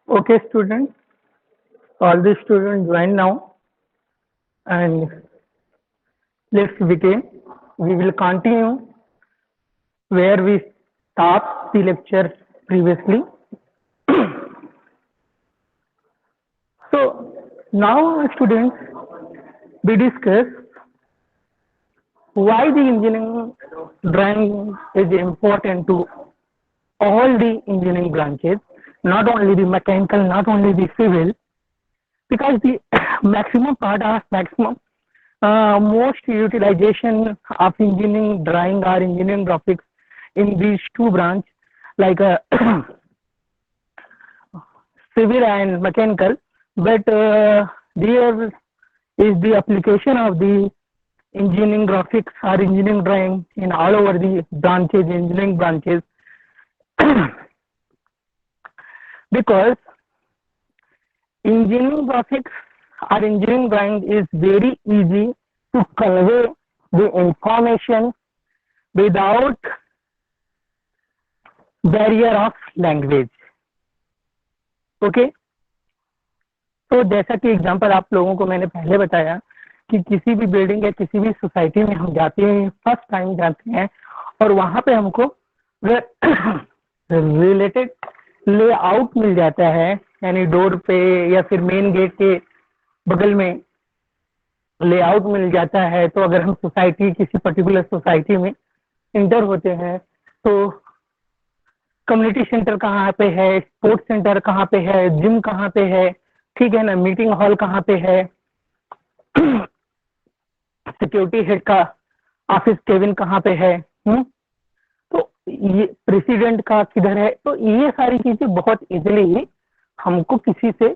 Okay, students, all the students join now and let's begin. We will continue where we stopped the lecture previously. So, now, students, we discuss why the engineering drawing is important to all the engineering branches, not only the mechanical, not only the civil, because the maximum part of maximum most utilization of engineering drawing or engineering graphics in these two branches like civil and mechanical, but there is the application of the engineering graphics or engineering drawing in all over the branches, engineering branches, because engineering graphics or engineering drawing is very easy to convey the information without barrier of language. Okay तो जैसा कि example आप लोगों को मैंने पहले बताया कि किसी भी बिल्डिंग या किसी भी सोसाइटी में हम जाते हैं, फर्स्ट टाइम जाते हैं और वहां पे हमको रिलेटेड लेआउट मिल जाता है, यानी डोर पे या फिर मेन गेट के बगल में लेआउट मिल जाता है। तो अगर हम सोसाइटी किसी पर्टिकुलर सोसाइटी में इंटर होते हैं तो कम्युनिटी सेंटर कहाँ पे है, स्पोर्ट्स सेंटर कहाँ पे है, जिम कहाँ पे है, ठीक है ना, मीटिंग हॉल कहाँ पे है, सिक्योरिटी हेड का ऑफिस केबिन कहाँ पे है, तो ये प्रेसिडेंट का किधर है। तो ये सारी चीजें बहुत इजीली हमको किसी से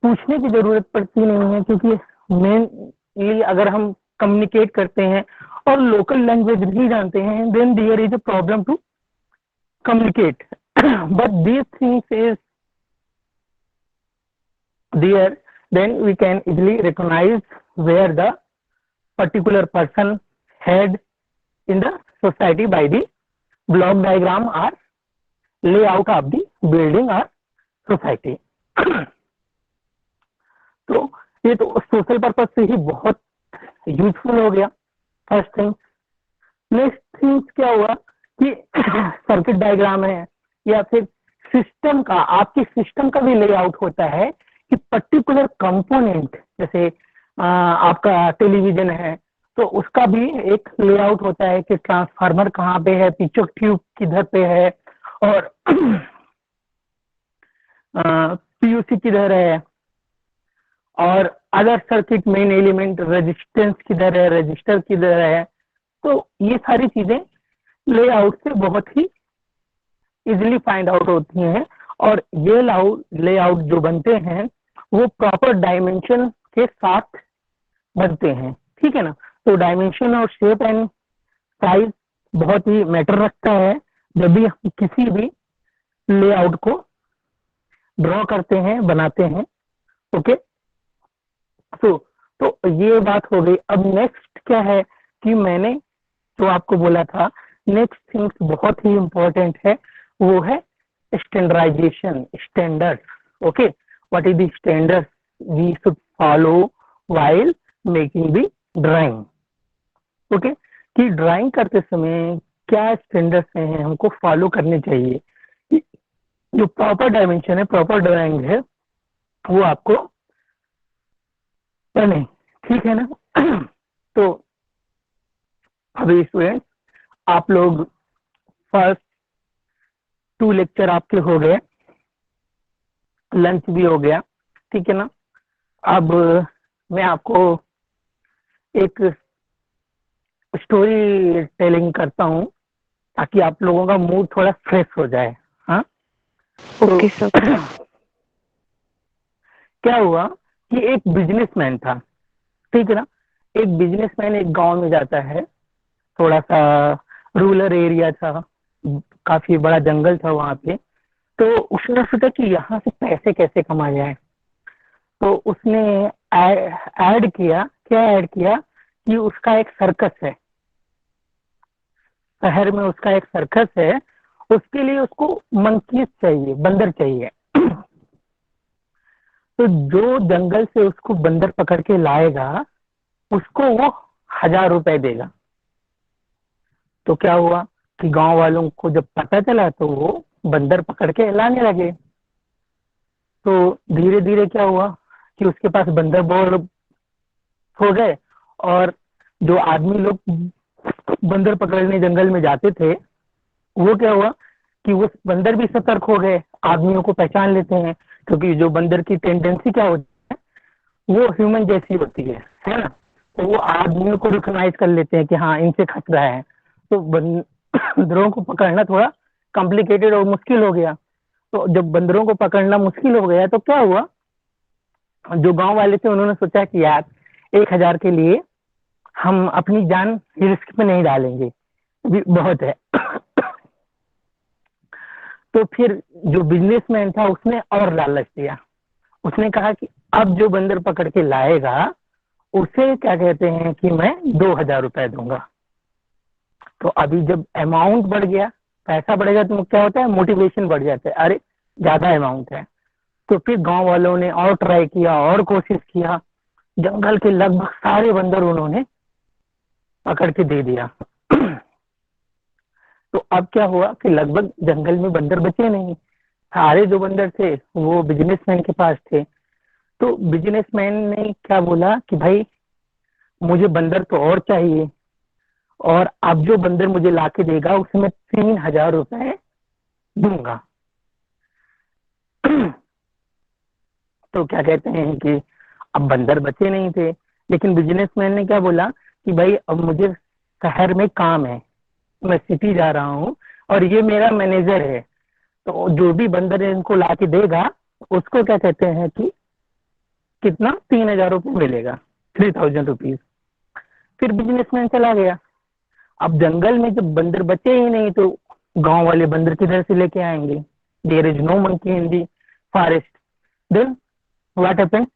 पूछने की जरूरत पड़ती नहीं है, क्योंकि मेनली अगर हम कम्युनिकेट करते हैं और लोकल लैंग्वेज नहीं जानते हैं, then there is a problem to communicate. But these things is there, then we can easily recognize where the particular person head in the society by the block diagram or layout of the building or society. तो ये तो social purpose से ही बहुत useful हो गया, first thing. Next thing क्या हुआ कि सर्किट डायग्राम है या फिर सिस्टम का, आपके सिस्टम का भी लेआउट होता है कि पर्टिकुलर कंपोनेंट, जैसे आपका टेलीविजन है तो उसका भी एक लेआउट होता है कि ट्रांसफार्मर कहाँ पे है, पिचोक ट्यूब किधर पे है और पीयूसी किधर है और other circuit main element resistance किधर है, रजिस्टर किधर है। तो ये सारी चीजें लेआउट से बहुत ही इजीली फाइंड आउट होती हैं और ये लेआउट जो बनते हैं वो प्रॉपर डायमेंशन के साथ बनते हैं, ठीक है ना। तो डायमेंशन और शेप एंड साइज बहुत ही मैटर रखता है जब भी हम किसी भी लेआउट को ड्रॉ करते हैं, बनाते हैं। ओके तो ये बात हो गई। अब नेक्स्ट क्या है कि मैंने जो आपको बोला था, नेक्स्ट थिंग्स बहुत ही इंपॉर्टेंट है, वो है standardisation, standards. Okay, what is the standards we should follow while making the drawing. Okay, कि ड्राइंग करते समय क्या स्टैंडर्ड्स हैं हमको फॉलो करने चाहिए, जो प्रॉपर डायमेंशन है, प्रॉपर ड्राइंग है, वो आपको बने, ठीक है ना। तो अभी स्टूडेंट आप लोग फर्स्ट 2 लेक्चर आपके हो गए, लंच भी हो गया, ठीक है ना। अब मैं आपको एक स्टोरी टेलिंग करता हूँ ताकि आप लोगों का मूड थोड़ा फ्रेश हो जाए। हाँ, ओके सर। क्या हुआ कि एक बिजनेसमैन था, ठीक है ना। एक बिजनेसमैन एक गांव में जाता है, थोड़ा सा रूरल एरिया था, काफी बड़ा जंगल था वहां पे। तो उसने सोचा कि यहाँ से पैसे कैसे कमाए जाए। तो उसने ऐड किया, क्या ऐड किया कि उसका एक सर्कस है, शहर में उसका एक सर्कस है, उसके लिए उसको मंकीज चाहिए, बंदर चाहिए। तो जो जंगल से उसको बंदर पकड़ के लाएगा उसको वो 1000 रुपए देगा। तो क्या हुआ कि गांव वालों को जब पता चला तो वो बंदर पकड़ के लाने लगे। तो धीरे धीरे क्या हुआ कि उसके पास बंदर बहुत हो गए, और जो आदमी लोग बंदर पकड़ने जंगल में जाते थे वो क्या हुआ कि वो बंदर भी सतर्क हो गए, आदमियों को पहचान लेते हैं, क्योंकि जो बंदर की टेंडेंसी क्या होती है वो ह्यूमन जैसी होती है ना। तो वो आदमियों को रिकॉग्नाइज कर लेते हैं कि हाँ इनसे खतरा है। तो बंदरों को पकड़ना थोड़ा कॉम्प्लिकेटेड और मुश्किल हो गया। तो जब बंदरों को पकड़ना मुश्किल हो गया तो क्या हुआ, जो गांव वाले थे उन्होंने सोचा कि यार 1000 के लिए हम अपनी जान रिस्क में नहीं डालेंगे, भी बहुत है। तो फिर जो बिजनेसमैन था उसने और लालच दिया। उसने कहा कि अब जो बंदर पकड़ के लाएगा उसे क्या कहते हैं कि मैं 2000 रुपए दूंगा। तो अभी जब अमाउंट बढ़ गया, पैसा बढ़ेगा तो क्या होता है, मोटिवेशन बढ़ जाता है, अरे ज्यादा अमाउंट है। तो फिर गांव वालों ने और ट्राई किया और कोशिश किया, जंगल के लगभग सारे बंदर उन्होंने पकड़ के दे दिया। तो अब क्या हुआ कि लगभग जंगल में बंदर बचे नहीं, सारे जो बंदर थे वो बिजनेसमैन के पास थे। तो बिजनेसमैन ने क्या बोला कि भाई मुझे बंदर तो और चाहिए, और अब जो बंदर मुझे लाके देगा उसे मैं 3000 रुपए दूंगा। तो क्या कहते हैं कि अब बंदर बचे नहीं थे, लेकिन बिजनेसमैन ने क्या बोला कि भाई अब मुझे शहर में काम है, मैं सिटी जा रहा हूँ और ये मेरा मैनेजर है, तो जो भी बंदर इनको ला के देगा उसको क्या कहते हैं कि कितना 3000 रुपये मिलेगा, 3000 रुपीज। फिर बिजनेसमैन चला गया। अब जंगल में जब बंदर बचे ही नहीं तो गांव वाले बंदर किधर से लेके आएंगे, there is no monkey in the forest. Then what happened,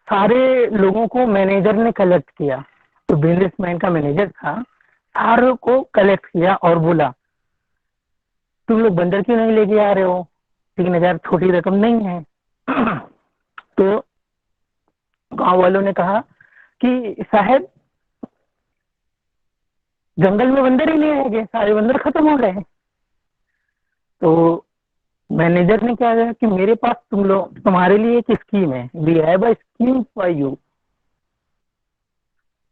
सारे लोगों को मैनेजर ने कलेक्ट किया। तो बिजनेसमैन का मैनेजर था, सारों को कलेक्ट किया और बोला तुम लोग बंदर क्यों नहीं लेके आ रहे हो, 3000 छोटी रकम नहीं है। तो गांव वालों ने कहा कि साहब जंगल में बंदर ही नहीं रहेंगे, सारे बंदर खत्म हो गए। तो मैनेजर ने क्या कहा कि मेरे पास तुम लोग तुम्हारे लिए एक स्कीम है, we have a scheme for you.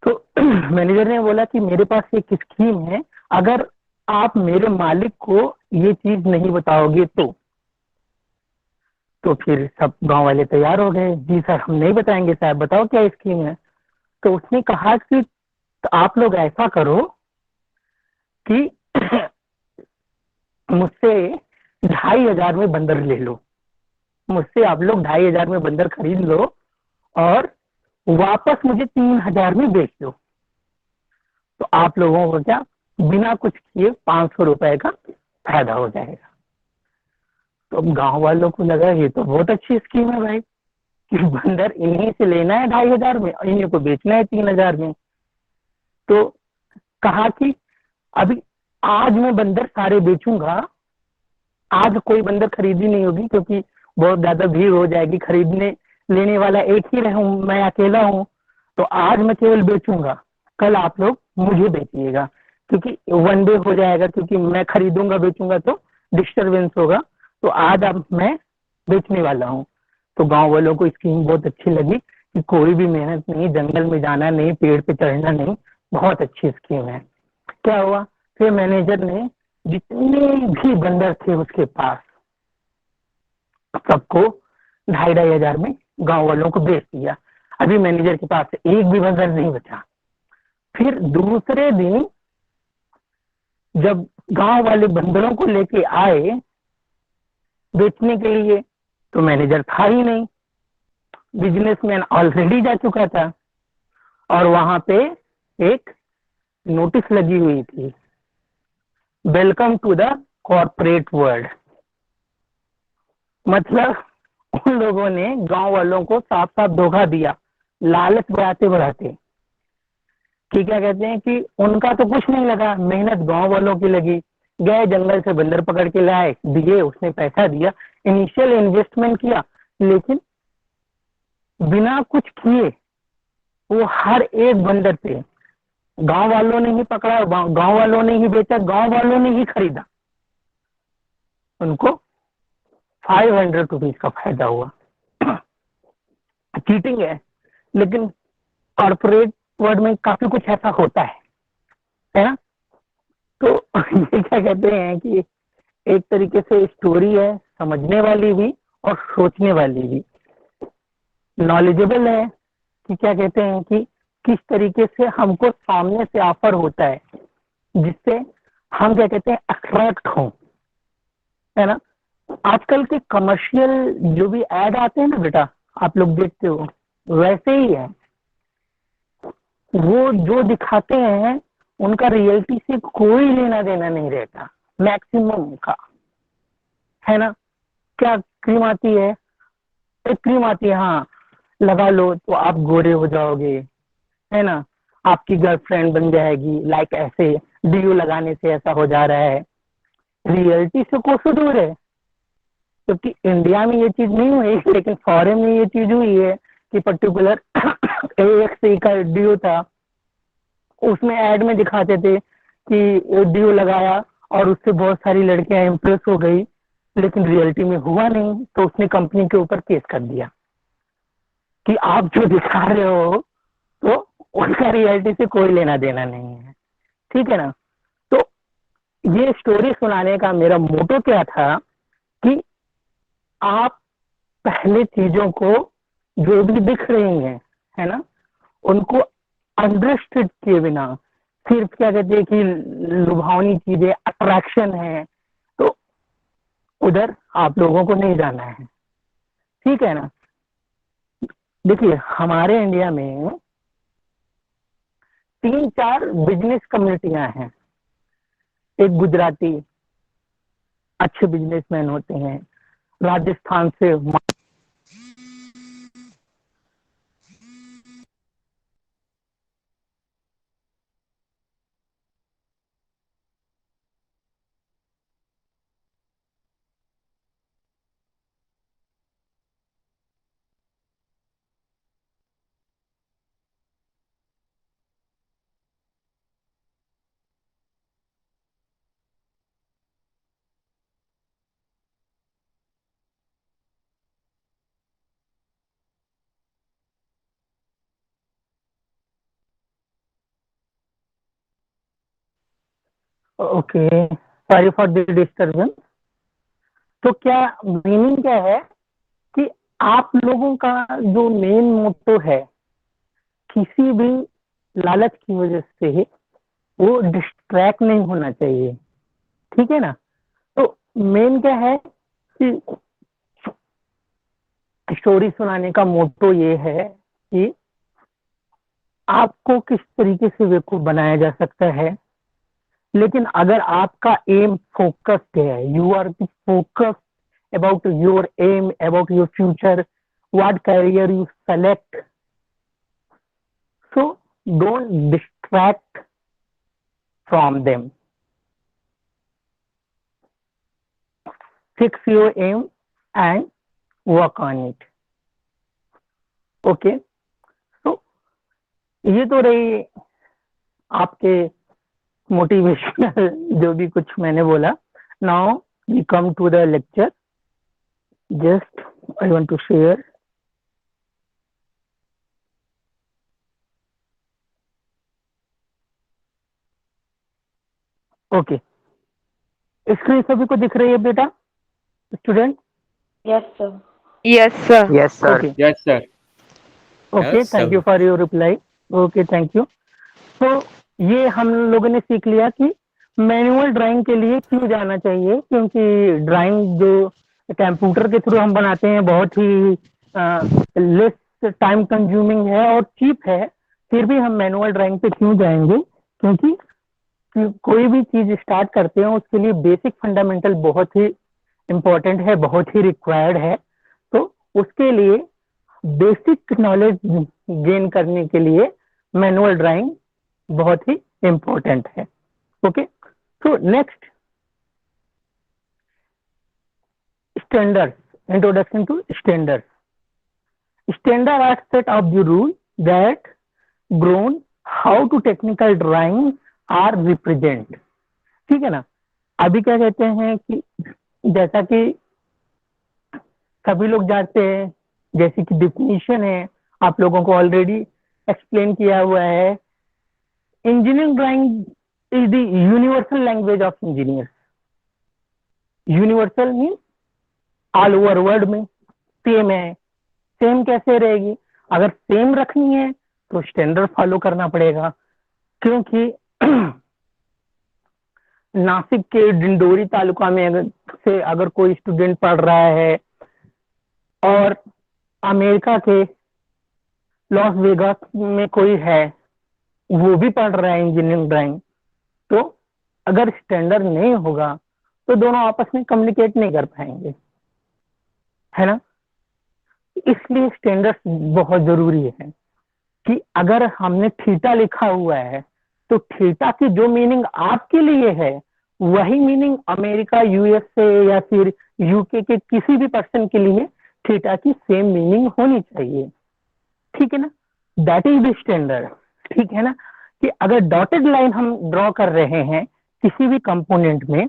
तो मैनेजर ने बोला कि मेरे पास एक स्कीम है, अगर आप मेरे मालिक को ये चीज नहीं बताओगे तो फिर सब गांव वाले तैयार हो गए, जी सर हम नहीं बताएंगे, साहब बताओ क्या स्कीम है। तो उसने कहा कि तो आप लोग ऐसा करो कि मुझसे 2500 में बंदर ले लो, मुझसे आप लोग 2500 में बंदर खरीद लो और वापस मुझे 3000 में बेच दो। तो आप लोगों को क्या बिना कुछ किए 500 रुपए का फायदा हो जाएगा। तो अब गांव वालों को लगा ये तो बहुत अच्छी स्कीम है भाई, कि बंदर इन्हीं से लेना है 2500 में और इन्हीं को बेचना है 3000 में। तो कहा कि अभी आज मैं बंदर सारे बेचूंगा, आज कोई बंदर खरीदी नहीं होगी क्योंकि बहुत ज्यादा भीड़ हो जाएगी, खरीदने लेने वाला एक ही रहूं, मैं अकेला हूं। तो आज मैं केवल बेचूंगा, कल आप लोग मुझे बेचिएगा, क्योंकि वन डे हो जाएगा, क्योंकि मैं खरीदूंगा बेचूंगा तो डिस्टरबेंस होगा। तो आज अब मैं बेचने वाला हूँ। तो गांव वालों को स्कीम बहुत अच्छी लगी कि कोई भी मेहनत नहीं, जंगल में जाना नहीं, पेड़ पे चढ़ना नहीं, बहुत अच्छी स्कीम है। क्या हुआ, फिर मैनेजर ने जितने भी बंदर थे उसके पास सबको 2500 में गांव वालों को बेच दिया। अभी मैनेजर के पास एक भी बंदर नहीं बचा। फिर दूसरे दिन जब गांव वाले बंदरों को लेके आए बेचने के लिए तो मैनेजर था ही नहीं, बिजनेसमैन ऑलरेडी जा चुका था। और वहां पे एक नोटिस लगी हुई थी, welcome to the corporate world. मतलब उन लोगों ने गांव वालों को साफ साफ धोखा दिया, लालच बढ़ाते बढ़ाते, कि क्या कहते हैं कि उनका तो कुछ नहीं लगा, मेहनत गांव वालों की लगी, गए जंगल से बंदर पकड़ के लाए, दिए, उसने पैसा दिया, इनिशियल इन्वेस्टमेंट किया, लेकिन बिना कुछ किए वो हर एक बंदर पे गांव वालों ने ही पकड़ा, गांव वालों ने ही बेचा, गांव वालों ने ही खरीदा, उनको 500 रुपीज का फायदा हुआ। चीटिंग है, लेकिन कॉर्पोरेट वर्ल्ड में काफी कुछ ऐसा होता है ना। तो ये क्या कहते हैं कि एक तरीके से स्टोरी है, समझने वाली भी और सोचने वाली भी, नॉलेजेबल है कि क्या कहते हैं कि किस तरीके से हमको सामने से ऑफर होता है जिससे हम क्या कहते हैं अट्रैक्ट हों, है ना। आजकल के कमर्शियल जो भी ऐड आते हैं ना बेटा, आप लोग देखते हो वैसे ही है, वो जो दिखाते हैं उनका रियलिटी से कोई लेना देना नहीं रहता मैक्सिमम का, है ना। क्या क्रीम आती है, एक क्रीम आती है, हाँ लगा लो तो आप गोरे हो जाओगे, है ना, आपकी गर्लफ्रेंड बन जाएगी, लाइक ऐसे डीयू लगाने से ऐसा हो जा रहा है। रियलिटी से कोसों दूर है, क्योंकि इंडिया में ये चीज नहीं हुई, लेकिन फॉरेन में ये चीज हुई है कि पर्टिकुलर AXA का डीयू था, उसमें ऐड में दिखाते थे कि डीयू लगाया और उससे बहुत सारी लड़कियां इम्प्रेस हो गई, लेकिन रियलिटी में हुआ नहीं, तो उसने कंपनी के ऊपर केस कर दिया कि आप जो दिखा रहे हो तो उसका रियलिटी से कोई लेना देना नहीं है, ठीक है ना। तो ये स्टोरी सुनाने का मेरा मोटो क्या था कि आप पहले चीजों को जो भी दिख रही हैं, है ना, उनको अंडरस्टूड किए बिना सिर्फ क्या कहते हैं कि लुभावनी चीजें अट्रैक्शन है, तो उधर आप लोगों को नहीं जाना है, ठीक है ना। देखिए हमारे इंडिया में 3-4 बिजनेस कम्युनिटियां हैं। एक गुजराती अच्छे बिजनेसमैन होते हैं, राजस्थान से okay, sorry for the disturbance. तो क्या मीनिंग क्या है कि आप लोगों का जो मेन मोटो है, किसी भी लालच की वजह से वो डिस्ट्रैक्ट नहीं होना चाहिए, ठीक है ना। तो मेन क्या है कि स्टोरी सुनाने का मोटो ये है कि आपको किस तरीके से बेवकूफ बनाया जा सकता है, लेकिन अगर आपका एम फोकस्ड है, you are focused about your aim, about your future, what career you select, so don't distract from them, fix your aim and work on it. Okay, तो ये तो रही आपके मोटिवेशनल जो भी कुछ मैंने बोला। Now we come to the lecture, just I want to share. Okay, screen सभी को दिख रही है बेटा, student? Yes, sir. Yes, sir. Yes, sir. Okay Yes, sir. Okay, Yes, thank sir. You for your reply. Okay, thank you. तो ये हम लोगों ने सीख लिया कि मैनुअल ड्राइंग के लिए क्यों जाना चाहिए, क्योंकि ड्राइंग जो कंप्यूटर के थ्रू हम बनाते हैं बहुत ही लेस टाइम कंज्यूमिंग है और चीप है, फिर भी हम मैनुअल ड्राइंग पे क्यों जाएंगे, क्योंकि कोई भी चीज स्टार्ट करते हैं उसके लिए बेसिक फंडामेंटल बहुत ही इम्पोर्टेंट है, बहुत ही रिक्वायर्ड है। तो उसके लिए बेसिक नॉलेज गेन करने के लिए मैनुअल ड्राइंग बहुत ही इम्पोर्टेंट है। ओके, तो next standards. Introduction to standards. Standard are set of the rule that grown how to technical drawings are represent. ठीक है ना। अभी क्या कहते हैं कि जैसा कि सभी लोग जानते हैं, जैसे कि डिफिनीशन है, आप लोगों को ऑलरेडी एक्सप्लेन किया हुआ है। Engineering drawing is the universal language of engineer. Universal mean all over world में सेम है। सेम कैसे रहेगी? अगर सेम रखनी है तो स्टैंडर्ड फॉलो करना पड़ेगा, क्योंकि नासिक के डिंडोरी तालुका में अगर कोई स्टूडेंट पढ़ रहा है और अमेरिका के लॉस वेगास में कोई है, वो भी पढ़ रहा है इंजीनियरिंग ड्राइंग, तो अगर स्टैंडर्ड नहीं होगा तो दोनों आपस में कम्युनिकेट नहीं कर पाएंगे, है ना। इसलिए स्टैंडर्ड बहुत जरूरी है कि अगर हमने थीटा लिखा हुआ है तो थीटा की जो मीनिंग आपके लिए है वही मीनिंग अमेरिका, यूएसए या फिर यूके के किसी भी पर्सन के लिए थीटा की सेम मीनिंग होनी चाहिए। ठीक है ना, दैट इज द स्टैंडर्ड। ठीक है ना, कि अगर डॉटेड लाइन हम ड्रॉ कर रहे हैं किसी भी कंपोनेंट में,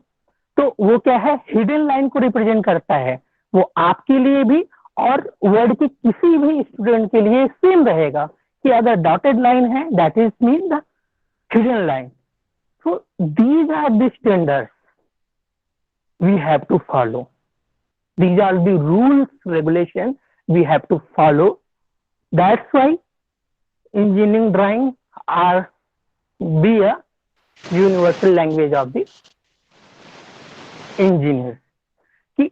तो वो क्या है, हिडन लाइन को रिप्रेजेंट करता है। वो आपके लिए भी और वर्ड के किसी भी स्टूडेंट के लिए सेम रहेगा कि अगर डॉटेड लाइन है that is mean the hidden line. So these are the standards we have to follow. These are the rules, regulations we have to follow. That's why engineering drawing are be a universal language of the engineer. कि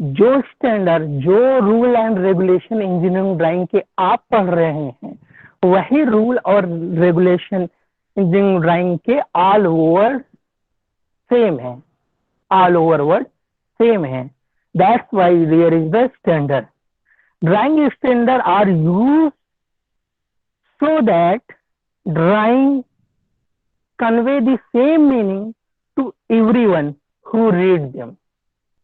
जो standard, जो rule and regulation engineering drawing के आप पढ़ रहे हैं, वही rule और रेगुलेशन इंजीनियरिंग ड्राइंग के ऑल ओवर सेम है, ऑल ओवर वर्ड सेम है। That's why there is the standard. Drawing standard are used so that drawing convey the same meaning to everyone who reads them.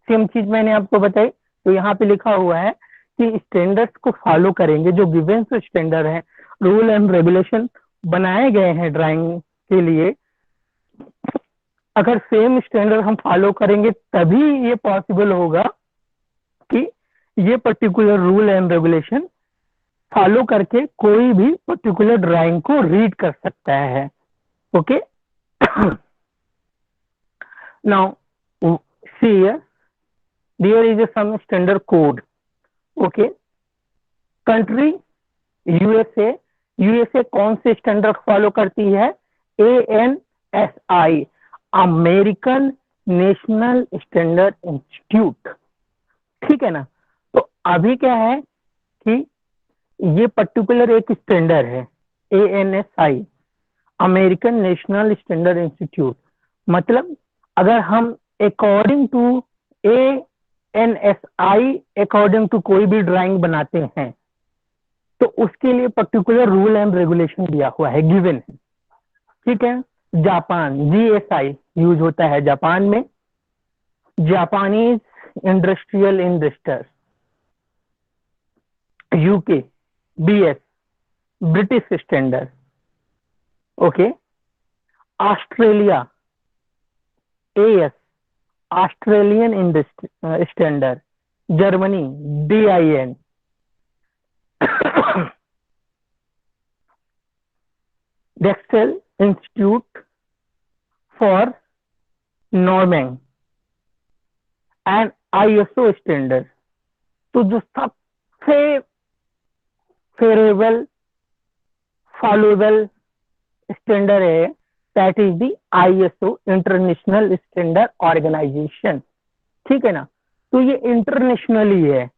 Same चीज मैंने आपको बताई, तो यहाँ पे लिखा हुआ है कि स्टैंडर्ड्स को फॉलो करेंगे, जो गिवन स्टैंडर्ड है, रूल एंड रेगुलेशन बनाए गए हैं ड्राइंग के लिए। अगर सेम स्टैंडर्ड हम फॉलो करेंगे तभी ये पॉसिबल होगा कि ये particular rule and regulation follow करके कोई भी पर्टिकुलर ड्राइंग को रीड कर सकता है। Okay, now see there is some standard code. Okay, country USA, USA कौन से स्टैंडर्ड फॉलो करती है? ANSI, American National Standard Institute. ठीक है ना। तो अभी क्या है कि ये पर्टिकुलर एक स्टैंडर्ड है ANSI, American National Standard Institute. मतलब अगर हम according to ANSI according to कोई भी ड्राइंग बनाते हैं तो उसके लिए पर्टिकुलर रूल एंड रेगुलेशन दिया हुआ है, गिवन है। ठीक है, जापान GSI यूज होता है जापान में, Japanese industrial investor. UK BS, British standard. Okay, Australia AS, Australian standard. Germany DIN। Dexel institute for norming and ISO standard. तो जो सबसे फेवरेबल फॉलोएबल स्टैंडर्ड है that is the ISO, international standard organisation. ठीक है ना, तो ये international ही है।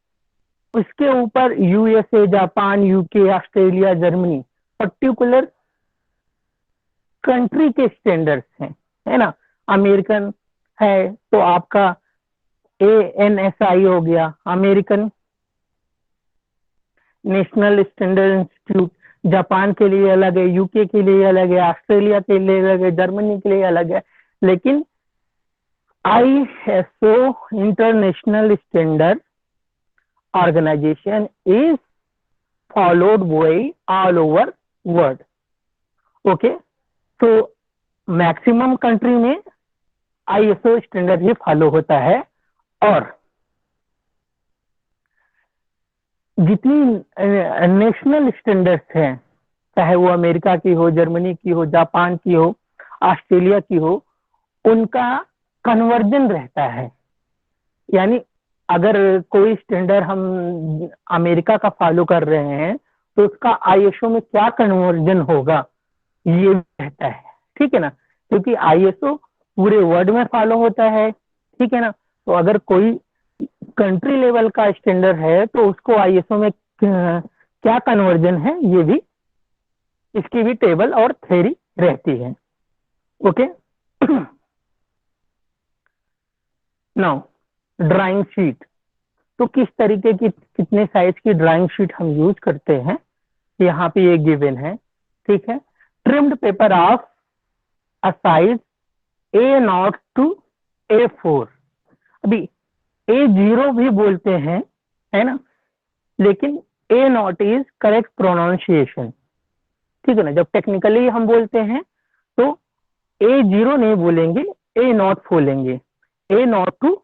उसके ऊपर USA, Japan, UK, Australia, Germany particular country के स्टैंडर्ड्स हैं, है ना। अमेरिकन है तो आपका ANSI हो गया, American National Standard institute. Japan के लिए अलग है, UK के लिए अलग है, ऑस्ट्रेलिया के लिए अलग है, जर्मनी के लिए अलग है। लेकिन ISO international standard organization is followed by all over world. Okay, तो मैक्सिमम कंट्री में ISO स्टैंडर्ड ही फॉलो होता है, और जितनी नेशनल स्टैंडर्ड्स हैं, चाहे वो अमेरिका की हो, जर्मनी की हो, जापान की हो, ऑस्ट्रेलिया की हो, उनका कन्वर्जन रहता है। यानी अगर कोई स्टैंडर्ड हम अमेरिका का फॉलो कर रहे हैं तो उसका ISO में क्या कन्वर्जन होगा ये रहता है, ठीक है ना, क्योंकि ISO पूरे वर्ल्ड में फॉलो होता है, ठीक है ना। तो अगर कोई कंट्री लेवल का स्टैंडर्ड है तो उसको ISO में क्या कन्वर्जन है, ये भी, इसकी भी टेबल और थ्योरी रहती है। ओके, नाउ ड्राइंग शीट, तो किस तरीके की, कितने साइज की ड्राइंग शीट हम यूज करते हैं, यहाँ पे ये गिवन है, ठीक है। Trimmed paper of a size A0 to A4, अभी A0 भी बोलते हैं, है ना, लेकिन A0 इज करेक्ट प्रोनाउंसिएशन, ठीक है ना। जब टेक्निकली हम बोलते हैं तो A0 नहीं बोलेंगे, A0 बोलेंगे, A0 to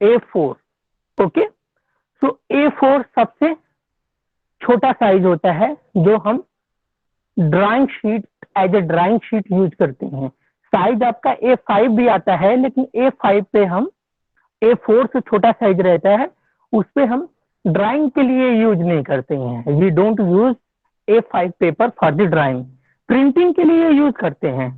A4। ओके, तो A4 सबसे छोटा साइज होता है जो हम drawing sheet, as a drawing sheet use करते हैं। साइज आपका A5 भी आता है, लेकिन A5 पे हम, A4 से छोटा साइज रहता है, उस पे हम ड्राइंग के लिए यूज नहीं करते हैं। We don't use A5 paper for the drawing. Printing के लिए यूज करते हैं,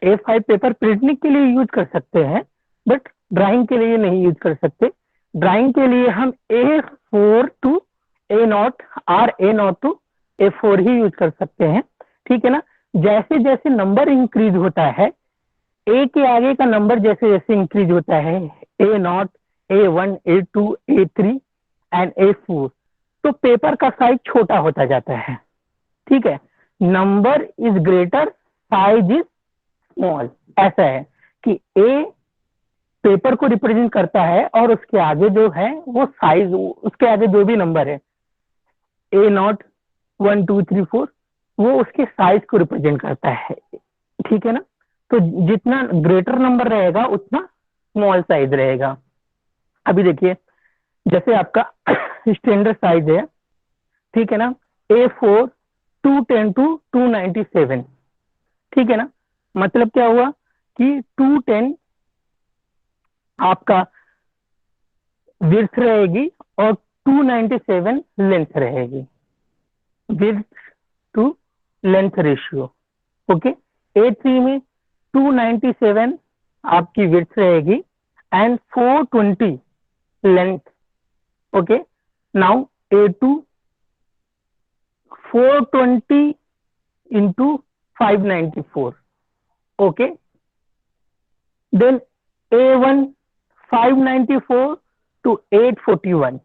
A5 पेपर प्रिंटिंग के लिए यूज कर सकते हैं, बट ड्राइंग के लिए नहीं यूज कर सकते। ड्राइंग के लिए हम A4 टू A0 और A0 to A4 he use कर सकते हैं, ठीक है ना। जैसे जैसे नंबर इंक्रीज होता है, ए के आगे का नंबर जैसे जैसे इंक्रीज होता है, A0, A1, A2, A3 and A4, तो पेपर का साइज छोटा होता जाता है, ठीक है। Number is greater, size is small, ऐसा है कि ए पेपर को रिप्रेजेंट करता है और उसके आगे जो है वो साइज, उसके आगे जो भी नंबर है A0, 1, 2, 3, 4, वो उसके साइज को रिप्रेजेंट करता है, ठीक है ना। तो जितना ग्रेटर नंबर रहेगा उतना स्मॉल साइज रहेगा। अभी देखिए, जैसे आपका स्टैंडर्ड साइज है, ठीक है ना, A4 210 टू 297, ठीक है ना। मतलब क्या हुआ कि 210 आपका विड्थ रहेगी और 297 लेंथ रहेगी, width to length ratio. Okay, A3 में 297 आपकी विड्थ रहेगी and 420 length. Okay, now A2 420 into 594, okay, then A1 594 to 841,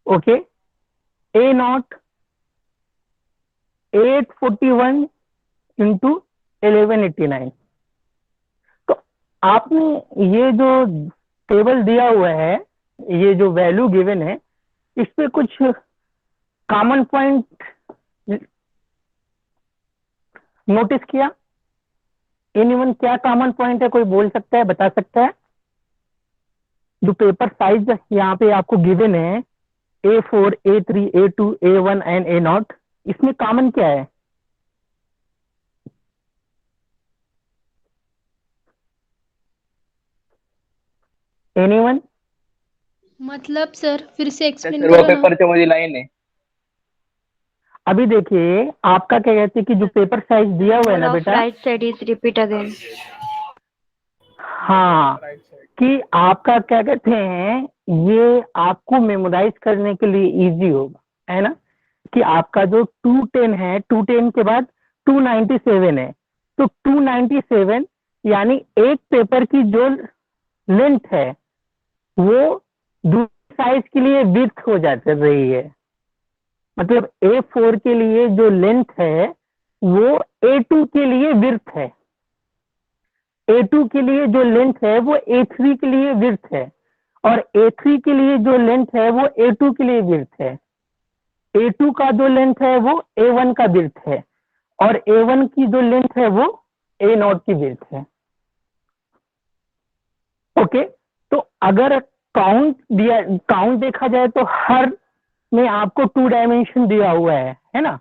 okay, A0 841 into 1189। तो आपने ये जो टेबल दिया हुआ है, ये जो वैल्यू गिवन है, इस पे कुछ कॉमन पॉइंट नोटिस किया? एनीवन, क्या कॉमन पॉइंट है, कोई बोल सकता है, बता सकता है? जो पेपर साइज यहाँ पे आपको गिवन है, A4, A3, A2, A1 and A0, इसमें कॉमन क्या है? एनीवन? मतलब सर फिर से एक्सप्लेन सर्व करो ना। पेपरच्या मध्ये लाईन आहे. अभी देखिए, आपका क्या कहते हैं कि जो पेपर साइज दिया हुआ है ना बेटा, right side is repeat again. हाँ, कि आपका क्या कहते हैं, ये आपको मेमोराइज करने के लिए इजी होगा, है ना, कि आपका जो 210 है, 210 के बाद 297 है, तो 297 यानी एक पेपर की जो लेंथ है वो दूसरे साइज के लिए विड्थ हो जाती रही है। मतलब A4 के लिए जो लेंथ है वो A2 के लिए विड्थ है, A2 के लिए जो लेंथ है वो A3 के लिए विड्थ है, और A3 के लिए जो लेंथ है वो A2 के लिए विड्थ है। A2 का जो लेंथ है वो A1 का विड्थ है, और A1 की जो लेंथ है वो A0 की विड्थ है। ओके, तो अगर काउंट देखा जाए तो हर में आपको 2 डायमेंशन दिया हुआ है ना।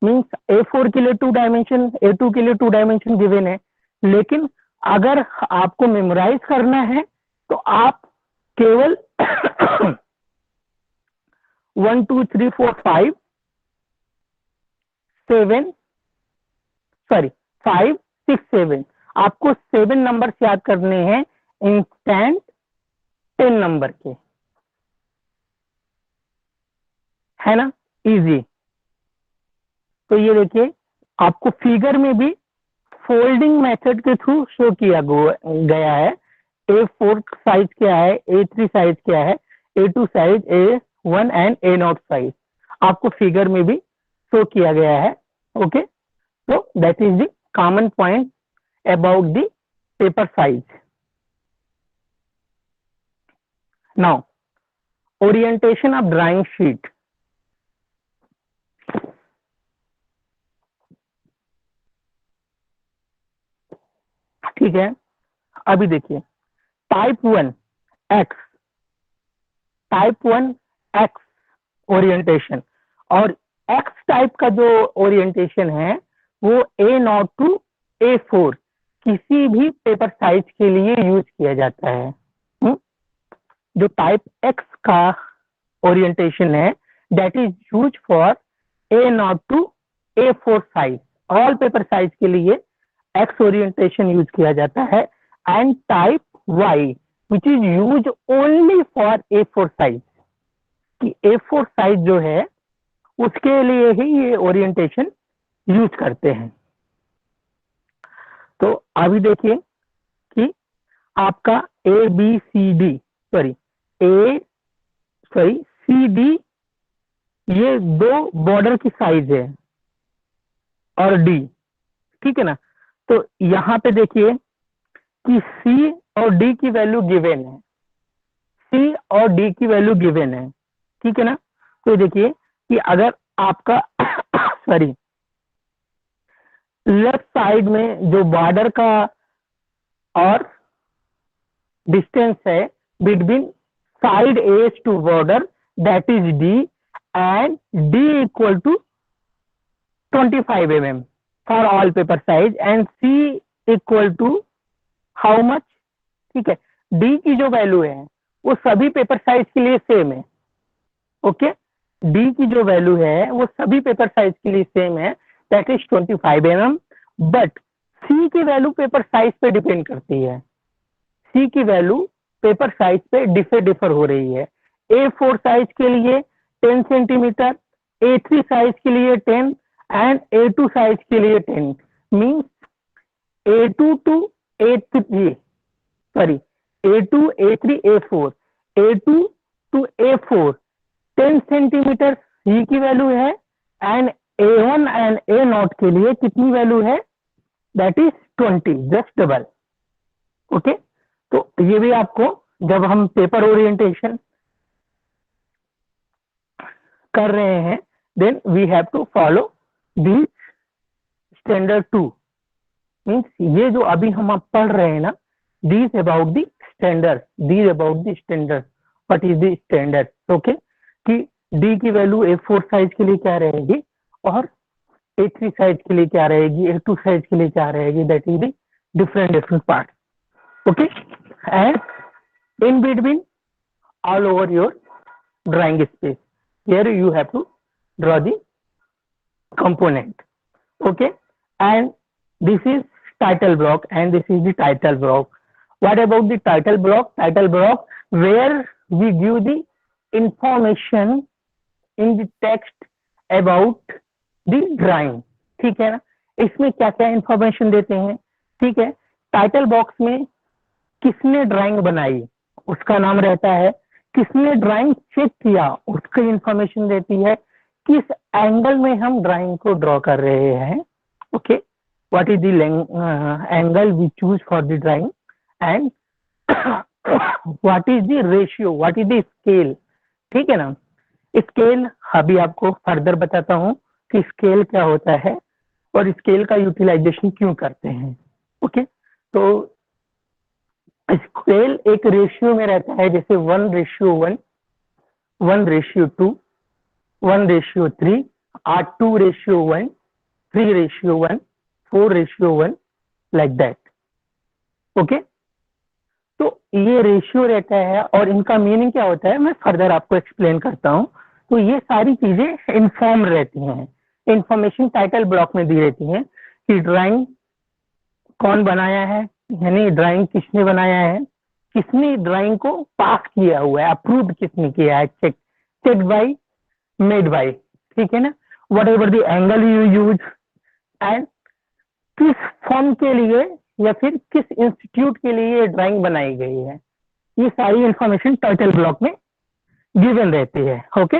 मीन्स A4 के लिए 2 डायमेंशन, A2 के लिए 2 डायमेंशन गिवन है। लेकिन अगर आपको मेमोराइज करना है तो आप केवल 1 2 3 4 5 5 6 7 आपको 7 नंबर याद करने हैं इंस्टेंट 10 नंबर के, है ना, इजी। तो ये देखिए आपको फिगर में भी फोल्डिंग मेथड के थ्रू शो किया गया है। A4 साइज क्या है, A3 साइज क्या है, A2 size, A1 and A0 size आपको फिगर में भी शो किया गया है। Okay, so that is the common point about the paper size. Now orientation of drawing sheet. ठीक है, अभी देखिए टाइप 1 एक्स ओरिएंटेशन, और एक्स टाइप का जो ओरिएंटेशन है वो A0 to A4 किसी भी पेपर साइज के लिए यूज किया जाता है। जो टाइप एक्स का ओरिएंटेशन है that is use for A0 to A4 size. All paper size के लिए एक्स ओरिएंटेशन यूज किया जाता है। And type Y which is use only for A4 size, कि A4 साइज जो है उसके लिए ही ये ओरिएंटेशन यूज करते हैं। तो अभी देखिए कि आपका सी डी ये 2 बॉर्डर की साइज है और डी, ठीक है ना। तो यहाँ पे देखिए कि सी और डी की वैल्यू गिवन है, सी और डी की वैल्यू गिवन है, ठीक है ना। तो देखिए कि अगर आपका लेफ्ट साइड में जो बॉर्डर का और डिस्टेंस है between side edge to border that is D, and D equal to 25 mm for all paper size, and C equal to how much, ठीक है। डी की जो वैल्यू है वो सभी पेपर साइज के लिए सेम है। ओके, डी की जो वैल्यू है वो सभी पेपर साइज के लिए सेम है, दैट इज 25 mm। बट सी की वैल्यू पेपर साइज पे डिपेंड करती है, सी की वैल्यू पेपर साइज पे डिफर हो रही है। A4 साइज के लिए 10 सेंटीमीटर, A3 साइज के लिए 10 एंड A2 साइज के लिए 10। Means A2 to A3 A2 A3 A4, A2 to A4 10 centimetre सी की वैल्यू है, एंड A1 एंड A0 के लिए कितनी वैल्यू है, that is 20, just double. Okay, तो ये भी आपको जब हम पेपर ओरिएंटेशन कर रहे हैं then we have to follow the standard 2। Means ये जो अभी हम पढ़ रहे हैं ना, these about the standard, what is the standard. Okay, कि डी की वैल्यू A4 साइज के लिए क्या रहेगी और A3 साइज के लिए क्या रहेगी, A2 साइज के लिए क्या रहेगी, that is the different part. Okay, and in between all over your drawing space, here you have to draw the component. Okay, and this is title block and this is the title block. What about the title block? Title block where we give the information in the text about the drawing, ठीक है ना। इसमें क्या क्या information देते हैं, ठीक है। टाइटल बॉक्स में किसने ड्राइंग बनाई उसका नाम रहता है, किसने ड्राइंग चेक किया उसकी इंफॉर्मेशन देती है, किस एंगल में हम ड्राइंग को ड्रॉ कर रहे हैं। Okay, what is the angle we choose for the drawing, and what is the ratio, what is the scale. ठीक है ना, स्केल अभी आपको फर्दर बताता हूँ कि स्केल क्या होता है और स्केल का यूटिलाइजेशन क्यों करते हैं। ओके, तो स्केल एक रेशियो में रहता है, जैसे 1:1, 1:2, 1:3, 2:1, 3:1, 4:1, लाइक दैट। ओके, तो ये रेशियो रहता है और इनका मीनिंग क्या होता है मैं फर्दर आपको एक्सप्लेन करता हूँ। तो ये सारी चीजें इन्फॉर्म रहती हैं, इंफॉर्मेशन टाइटल ब्लॉक में दी रहती हैं कि ड्राइंग कौन बनाया है, यानी ड्राइंग किसने बनाया है, किसने ड्राइंग को पास किया हुआ है, अप्रूव किसने किया है, चेक बाय, मेड बाय, ठीक है ना, what ever the angle you use, and किस फॉर्म के लिए या फिर किस इंस्टीट्यूट के लिए ये ड्राइंग बनाई गई है। ये सारी इंफॉर्मेशन टाइटल ब्लॉक में गिवन रहती है। ओके,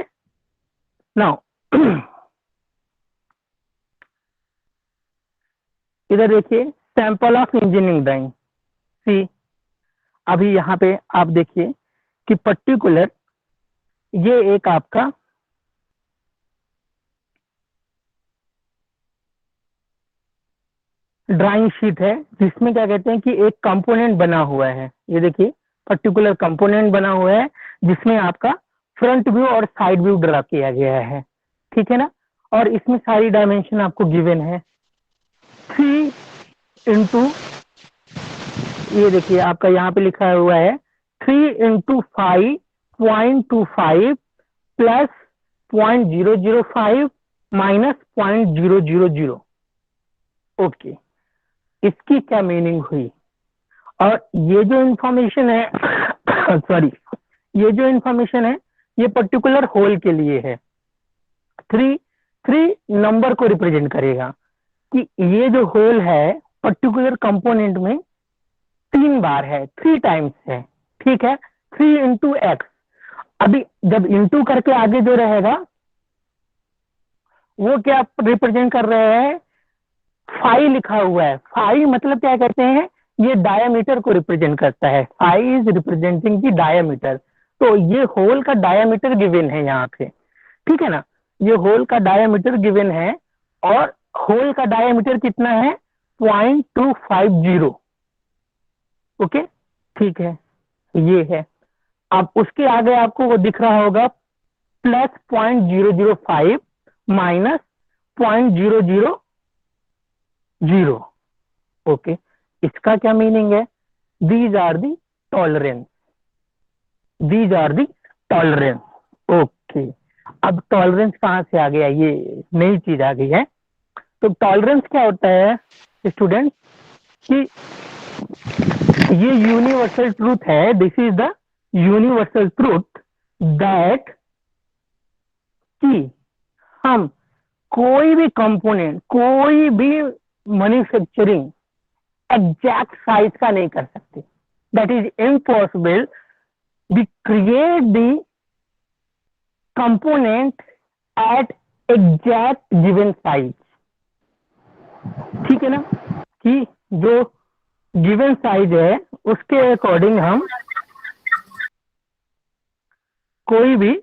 नाउ इधर देखिए सैंपल ऑफ इंजीनियरिंग ड्राइंग। सी, अभी यहाँ पे आप देखिए कि पर्टिकुलर ये एक आपका ड्राइंग शीट है जिसमें क्या कहते हैं कि एक कंपोनेंट बना हुआ है। ये देखिए पर्टिकुलर कंपोनेंट बना हुआ है जिसमें आपका फ्रंट व्यू और साइड व्यू ड्रा किया गया है, ठीक है ना, और इसमें सारी डायमेंशन आपको गिवन है। 3 ये देखिए आपका यहाँ पे लिखा हुआ है 3 × 5.25 प्लस 0.005 माइनस 0.000। ओके, इसकी क्या मीनिंग हुई, और ये जो इंफॉर्मेशन है सॉरी, ये जो इंफॉर्मेशन है ये पर्टिकुलर होल के लिए है। 3 नंबर को रिप्रेजेंट करेगा कि ये जो होल है पर्टिकुलर कंपोनेंट में 3 बार है, 3 टाइम्स है, ठीक है, 3 × x। अभी जब इंटू करके आगे जो रहेगा वो क्या रिप्रेजेंट कर रहे हैं, 5 लिखा हुआ है। 5 मतलब क्या कहते हैं, ये डायामीटर को रिप्रेजेंट करता है। 5 इज रिप्रेजेंटिंग द डायामीटर। तो ये होल का डायामीटर गिवन है यहाँ पे, ठीक है ना, ये होल का डायामीटर गिवन है और होल का डायामीटर कितना है 0.250। ओके, ठीक है, ये है। अब उसके आगे आपको वो दिख रहा होगा प्लस 0.005 माइनस 0.000। ओके, इसका क्या मीनिंग है, these are the tolerance, these are the tolerance. Okay, अब टॉलरेंस कहाँ से आ गया, ये नई चीज आ गई है। तो टॉलरेंस क्या होता है स्टूडेंट कि ये यूनिवर्सल ट्रूथ है, this is the universal truth that कि हम कोई भी कंपोनेंट, कोई भी मैन्युफैक्चरिंग एग्जैक्ट साइज का नहीं कर सकते। That is impossible. We create the component at exact given size, ठीक है ना, कि जो गिवन साइज है उसके अकॉर्डिंग हम कोई भी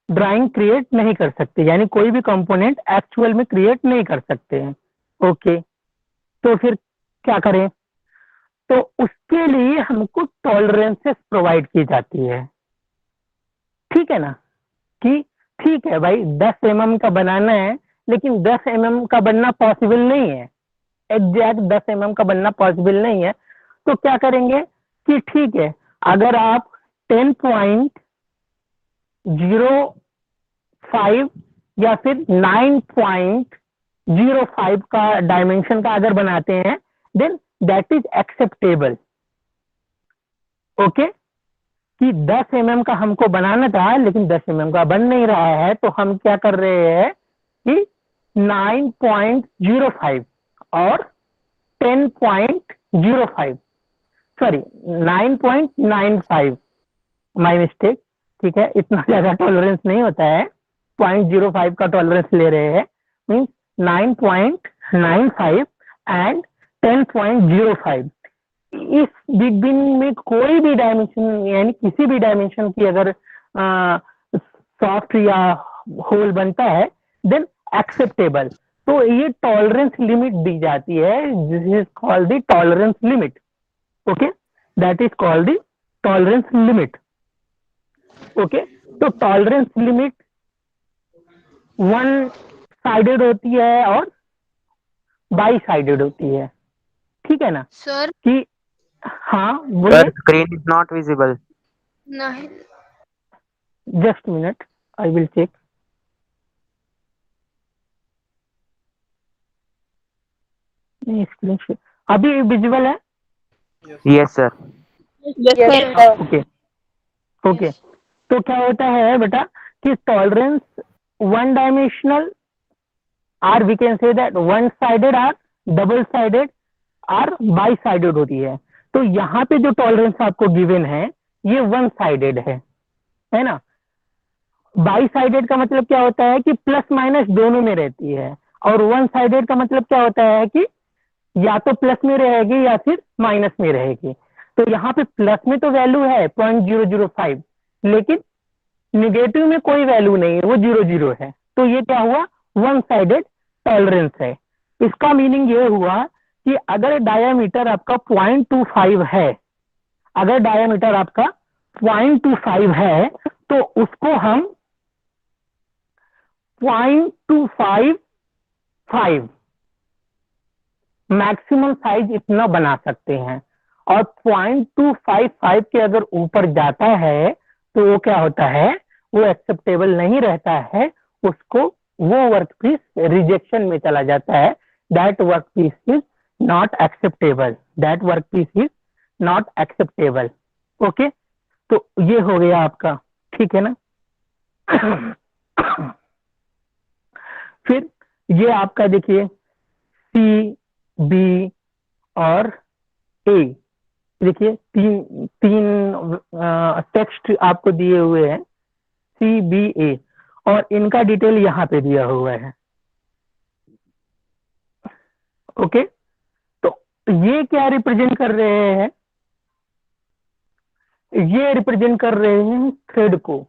ड्राइंग क्रिएट नहीं कर सकते, यानी कोई भी कंपोनेंट एक्चुअल में क्रिएट नहीं कर सकते हैं। ओके, तो फिर क्या करें, तो उसके लिए हमको टॉलरेंसेस प्रोवाइड की जाती है, ठीक है ना, कि ठीक है भाई 10 mm का बनाना है लेकिन 10 mm का बनना पॉसिबल नहीं है, एग्जैक्ट 10 mm का बनना पॉसिबल नहीं है। तो क्या करेंगे कि ठीक है, अगर आप 10.05 या फिर 9.05 का डायमेंशन का अगर बनाते हैं then that is acceptable. Okay, कि 10 mm का हमको बनाना था लेकिन 10 mm का बन नहीं रहा है, तो हम क्या कर रहे हैं कि 9.05 और 10.05 सॉरी 9.95, माय मिस्टेक, ठीक है, इतना ज्यादा टॉलरेंस नहीं होता है, 0.05 का टॉलरेंस ले रहे हैं, मीन्स 0.95 एंड 10.05। इस बिग बिन में कोई भी डायमेंशन यानी किसी भी डायमेंशन की अगर सॉफ्ट या होल बनता है देन एक्सेप्टेबल। तो ये टॉलरेंस लिमिट दी जाती है, this is called the tolerance limit. Okay, that is called the tolerance limit. Okay, तो टॉलरेंस लिमिट वन साइडेड होती है और बाई साइडेड होती है, ठीक है ना? सर कि हाँ Sir, बोलिए। screen is not visible. नहीं just minute, I will check. Screen share अभी विजुअल है? Yes, sir. ओके ओके, तो क्या होता है बेटा कि tolerance one dimensional or we can say that one sided or double sided or bi sided होती है। तो यहाँ पे जो टॉलरेंस आपको गिवन है ये वन साइडेड है ना? बाई साइडेड का मतलब क्या होता है कि प्लस माइनस दोनों में रहती है, और वन साइडेड का मतलब क्या होता है कि या तो प्लस में रहेगी या फिर माइनस में रहेगी। तो यहाँ पे प्लस में तो वैल्यू है 0.005, लेकिन निगेटिव में कोई वैल्यू नहीं है, वो 0 है। तो ये क्या हुआ? वन साइडेड टॉलरेंस है। इसका मीनिंग ये हुआ कि अगर डायामीटर आपका 0.25 है, अगर डायामीटर आपका 0.25 है तो उसको हम 0.255 मैक्सिमम साइज इतना बना सकते हैं। और 0.255 के अगर ऊपर जाता है तो वो क्या होता है? वो एक्सेप्टेबल नहीं रहता है, उसको वो वर्कपीस रिजेक्शन में चला जाता है। That workpiece is not acceptable, that workpiece is not acceptable. Okay, तो ये हो गया आपका, ठीक है ना? फिर ये आपका देखिए सी बी और ए, देखिए तीन तीन टेक्स्ट आपको दिए हुए हैं सी बी ए, और इनका डिटेल यहाँ पे दिया हुआ है। ओके, तो ये क्या रिप्रेजेंट कर रहे हैं? ये रिप्रेजेंट कर रहे हैं थ्रेड को,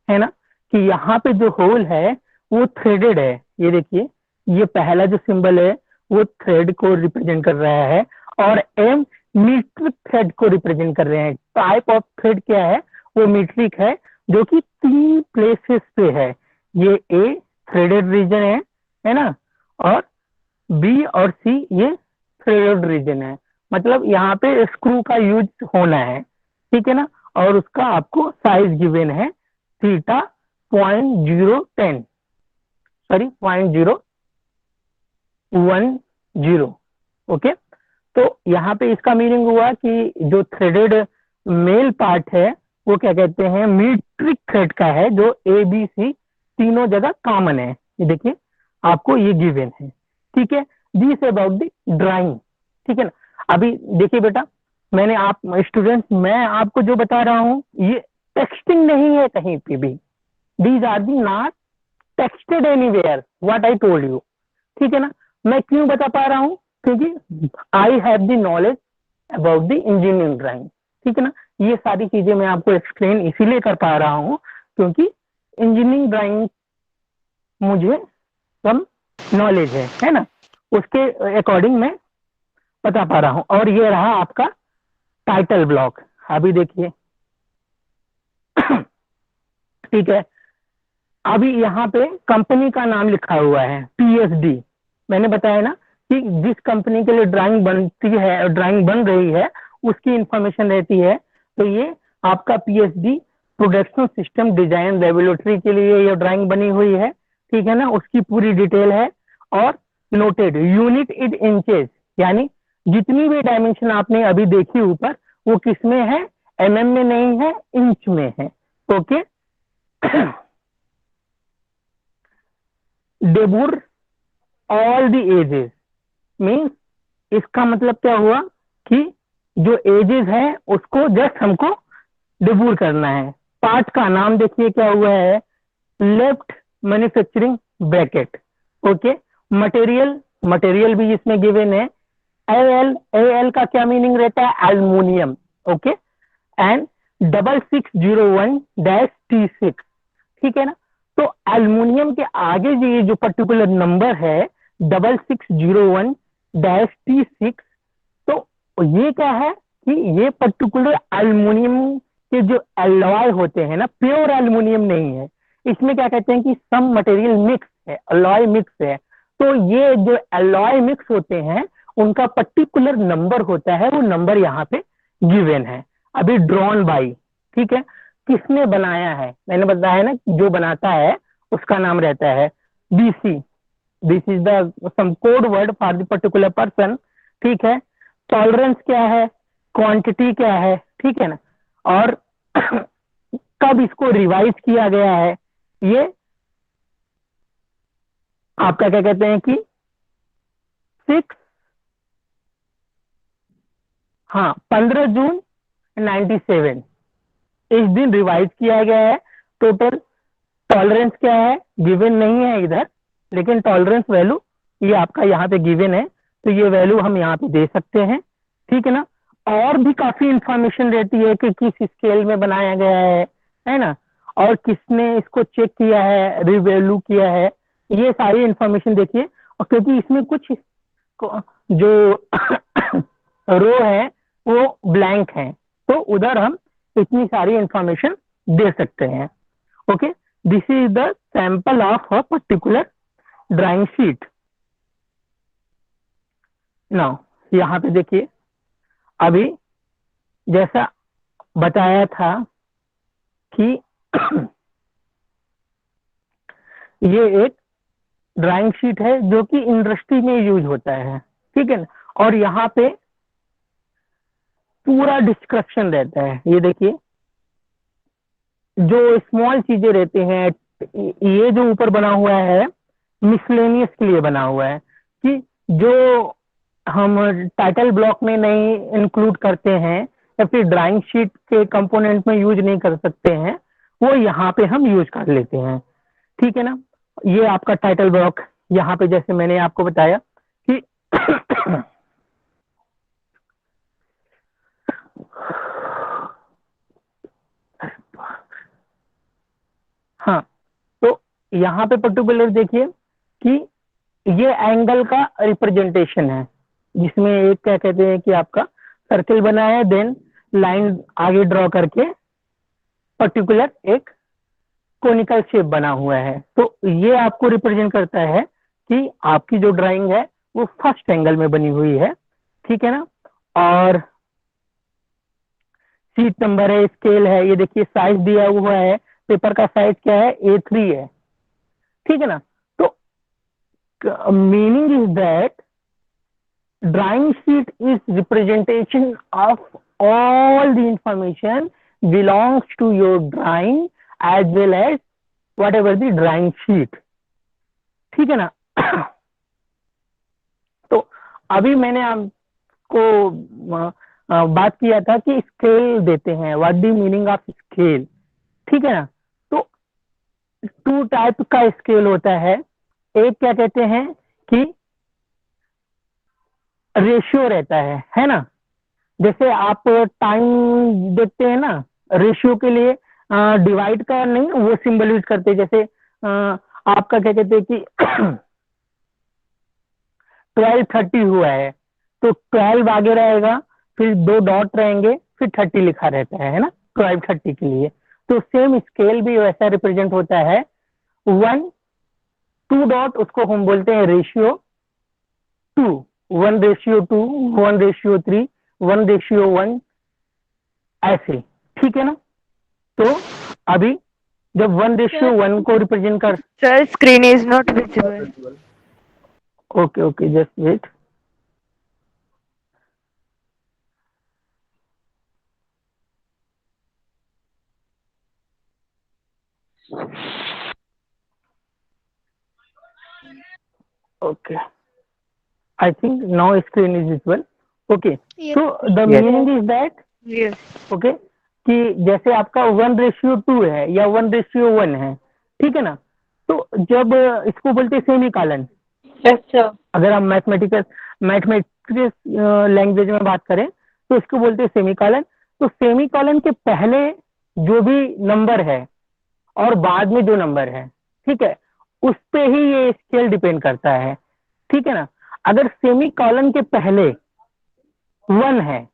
है ना? कि यहाँ पे जो होल है वो थ्रेडेड है। ये देखिए, ये पहला जो सिंबल है वो थ्रेड को रिप्रेजेंट कर रहा है, और एम मीट्रिक थ्रेड को रिप्रेजेंट कर रहे हैं। टाइप ऑफ थ्रेड क्या है? वो मीट्रिक है, जो कि 3 प्लेसेस पे है। ये ए थ्रेडेड रीजन है ना? और बी और सी ये थ्रेडेड रीजन है। मतलब यहाँ पे स्क्रू का यूज होना है, ठीक है ना? और उसका आपको साइज गिवन है थीटा 0.010 सॉरी 0.010। ओके, तो यहाँ पे इसका मीनिंग हुआ कि जो थ्रेडेड मेल पार्ट है वो क्या कहते हैं? मीट्रिक थ्रेड का है, जो ए बी सी तीनों जगह कॉमन है। ये देखिए आपको ये गिवन है, ठीक है? दिस अबाउट द ड्राइंग, ठीक है ना? अभी देखिए बेटा, मैंने आप स्टूडेंट्स मैं आपको जो बता रहा हूँ ये टेक्सटिंग नहीं है कहीं पे भी। These are the not texted anywhere what I told you, ठीक है ना? मैं क्यों बता पा रहा हूँ? क्योंकि I have the knowledge about the engineering drawing, ठीक है ना? ये सारी चीजें मैं आपको एक्सप्लेन इसीलिए कर पा रहा हूँ क्योंकि इंजीनियरिंग ड्राइंग मुझे कम नॉलेज है ना? उसके अकॉर्डिंग मैं बता पा रहा हूँ। और ये रहा आपका टाइटल ब्लॉक। अभी देखिए ठीक है, अभी यहाँ पे कंपनी का नाम लिखा हुआ है पीएसडी। मैंने बताया ना कि जिस कंपनी के लिए ड्राइंग बनती है, ड्राइंग बन रही है, उसकी इंफॉर्मेशन रहती है। तो ये आपका PSD production system design laboratory के लिए ये ड्राइंग बनी हुई है, ठीक है ना? उसकी पूरी डिटेल है। और नोटेड यूनिट इट इंचेस, यानी जितनी भी डायमेंशन आपने अभी देखी ऊपर वो किस में है? एमएम में नहीं है, इंच में है। Okay, deburr all the edges means इसका मतलब क्या हुआ कि जो एजेस है उसको जस्ट हमको डेबूर करना है। पार्ट का नाम देखिए क्या हुआ है? Left manufacturing bracket. Okay, material material भी इसमें गिवन है एल का क्या मीनिंग रहता है एल्युमिनियम ओके एंड 6601-T6 ठीक है ना। तो एल्युमिनियम के आगे ये जो पर्टिकुलर नंबर है 6601-T6 तो ये क्या है कि ये पर्टिकुलर एल्युमिनियम के जो एलॉय होते हैं ना प्योर एल्युमिनियम नहीं है इसमें क्या कहते हैं कि सम मटेरियल मिक्स है अलॉय मिक्स है। तो ये जो अलॉय मिक्स होते हैं उनका पर्टिकुलर नंबर होता है वो नंबर यहाँ पे गिवन है अभी ड्रॉन बाई ठीक है। किसने बनाया है मैंने बताया ना जो बनाता है उसका नाम रहता है BC this is the some code word for the particular person ठीक है। टॉलरेंस क्या है क्वांटिटी क्या है ठीक है ना और कब इसको रिवाइज किया गया है ये आपका क्या कहते हैं कि 15 जून 97 इस दिन रिवाइज किया गया है। टोटल टॉलरेंस क्या है गिवन नहीं है इधर लेकिन टॉलरेंस वैल्यू ये आपका यहाँ पे गिवन है तो ये वैल्यू हम यहाँ पे दे सकते हैं ठीक है ना। और भी काफी इंफॉर्मेशन रहती है कि किस स्केल में बनाया गया है ना और किसने इसको चेक किया है रिवैल्यू किया है ये सारी इंफॉर्मेशन देखिए। और क्योंकि इसमें कुछ जो रो है वो ब्लैंक है तो उधर हम इतनी सारी इंफॉर्मेशन दे सकते हैं okay. This is the sample of a particular drawing sheet. Now यहाँ पे देखिए अभी जैसा बताया था कि ये एक ड्राइंग शीट है जो कि इंडस्ट्री में यूज होता है ठीक है ना और यहाँ पे पूरा डिस्क्रिप्शन रहता है। ये देखिए जो स्मॉल चीजें रहती हैं ये जो ऊपर बना हुआ है मिसलेनियस के लिए बना हुआ है कि जो हम टाइटल ब्लॉक में नहीं इंक्लूड करते हैं या फिर ड्राइंग शीट के कंपोनेंट में यूज नहीं कर सकते हैं वो यहाँ पे हम यूज कर लेते हैं ठीक है ना। ये आपका टाइटल ब्लॉक यहाँ पे जैसे मैंने आपको बताया कि हाँ तो यहाँ पे पर्टिकुलर देखिए कि ये एंगल का रिप्रेजेंटेशन है जिसमें एक क्या कहते हैं कि आपका सर्किल बना है देन लाइन आगे ड्रॉ करके पर्टिकुलर एक कोनिकल शेप बना हुआ है। तो ये आपको रिप्रेजेंट करता है कि आपकी जो ड्राइंग है वो फर्स्ट एंगल में बनी हुई है ठीक है ना। और सीट नंबर है स्केल है ये देखिए साइज दिया हुआ है पेपर का साइज क्या है A3 है ठीक है ना। तो meaning is that drawing sheet is representation of all the information belongs to your drawing as well as whatever the drawing sheet ठीक है ना। तो अभी मैंने आपको बात किया था कि स्केल देते हैं what the meaning of scale ठीक है ना। तो 2 टाइप का स्केल होता है एक क्या कहते हैं कि रेशियो रहता है ना जैसे आप टाइम देखते हैं ना रेशियो के लिए डिवाइड का नहीं वो सिंबल यूज करते हैं जैसे आपका क्या कहते हैं कि 12:30 हुआ है तो 12 आगे रहेगा फिर 2 डॉट रहेंगे फिर 30 लिखा रहता है ना 12:30 के लिए। तो सेम स्केल भी वैसा रिप्रेजेंट होता है 1-2 डॉट उसको हम बोलते हैं रेशियो 2 1:2 1:3 1:1 ऐसे ठीक है ना। तो अभी जब 1:1 को रिप्रेजेंट कर Sir, screen is not visible. Okay just wait okay I think now screen is visible okay Yes. so the Yes. meaning is that Yes. okay कि जैसे आपका 1:2 है या 1:1 है ठीक है ना। तो जब इसको बोलते हैं सेमी कॉलन Yes, sir. अगर हम मैथमेटिक्स लैंग्वेज में बात करें तो इसको बोलते हैं सेमीकोलन। तो सेमीकोलन के पहले जो भी नंबर है और बाद में जो नंबर है, ठीक है, उस पे ही ये स्केल डिपेंड करता है, ठीक है ना। अगर सेमीकोलन के पहले 1 है,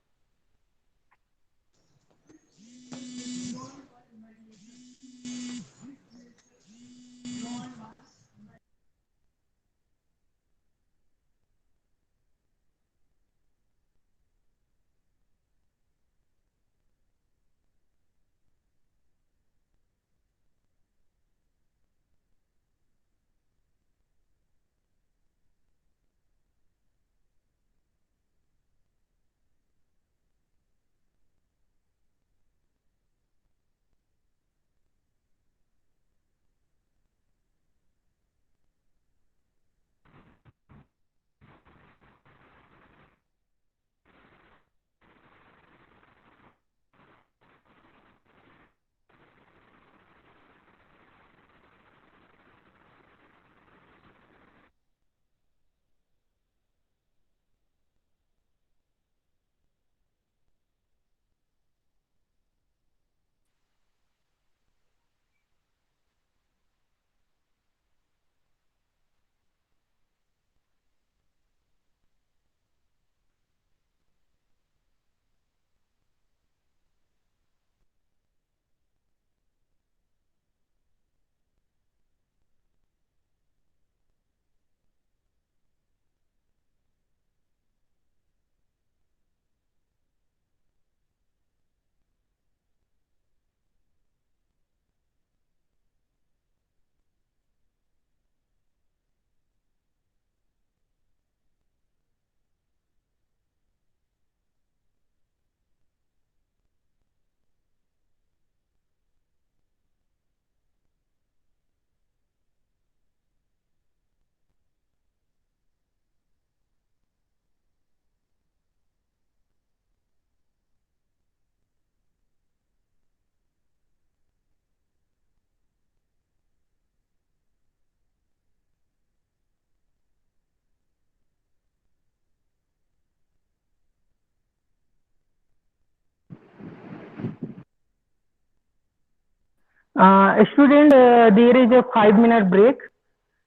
student, there is a 5 minute break.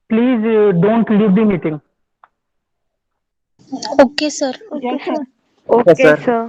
Please don't leave the meeting. Okay, sir. Okay, sir. Yes, Okay, sir. sir.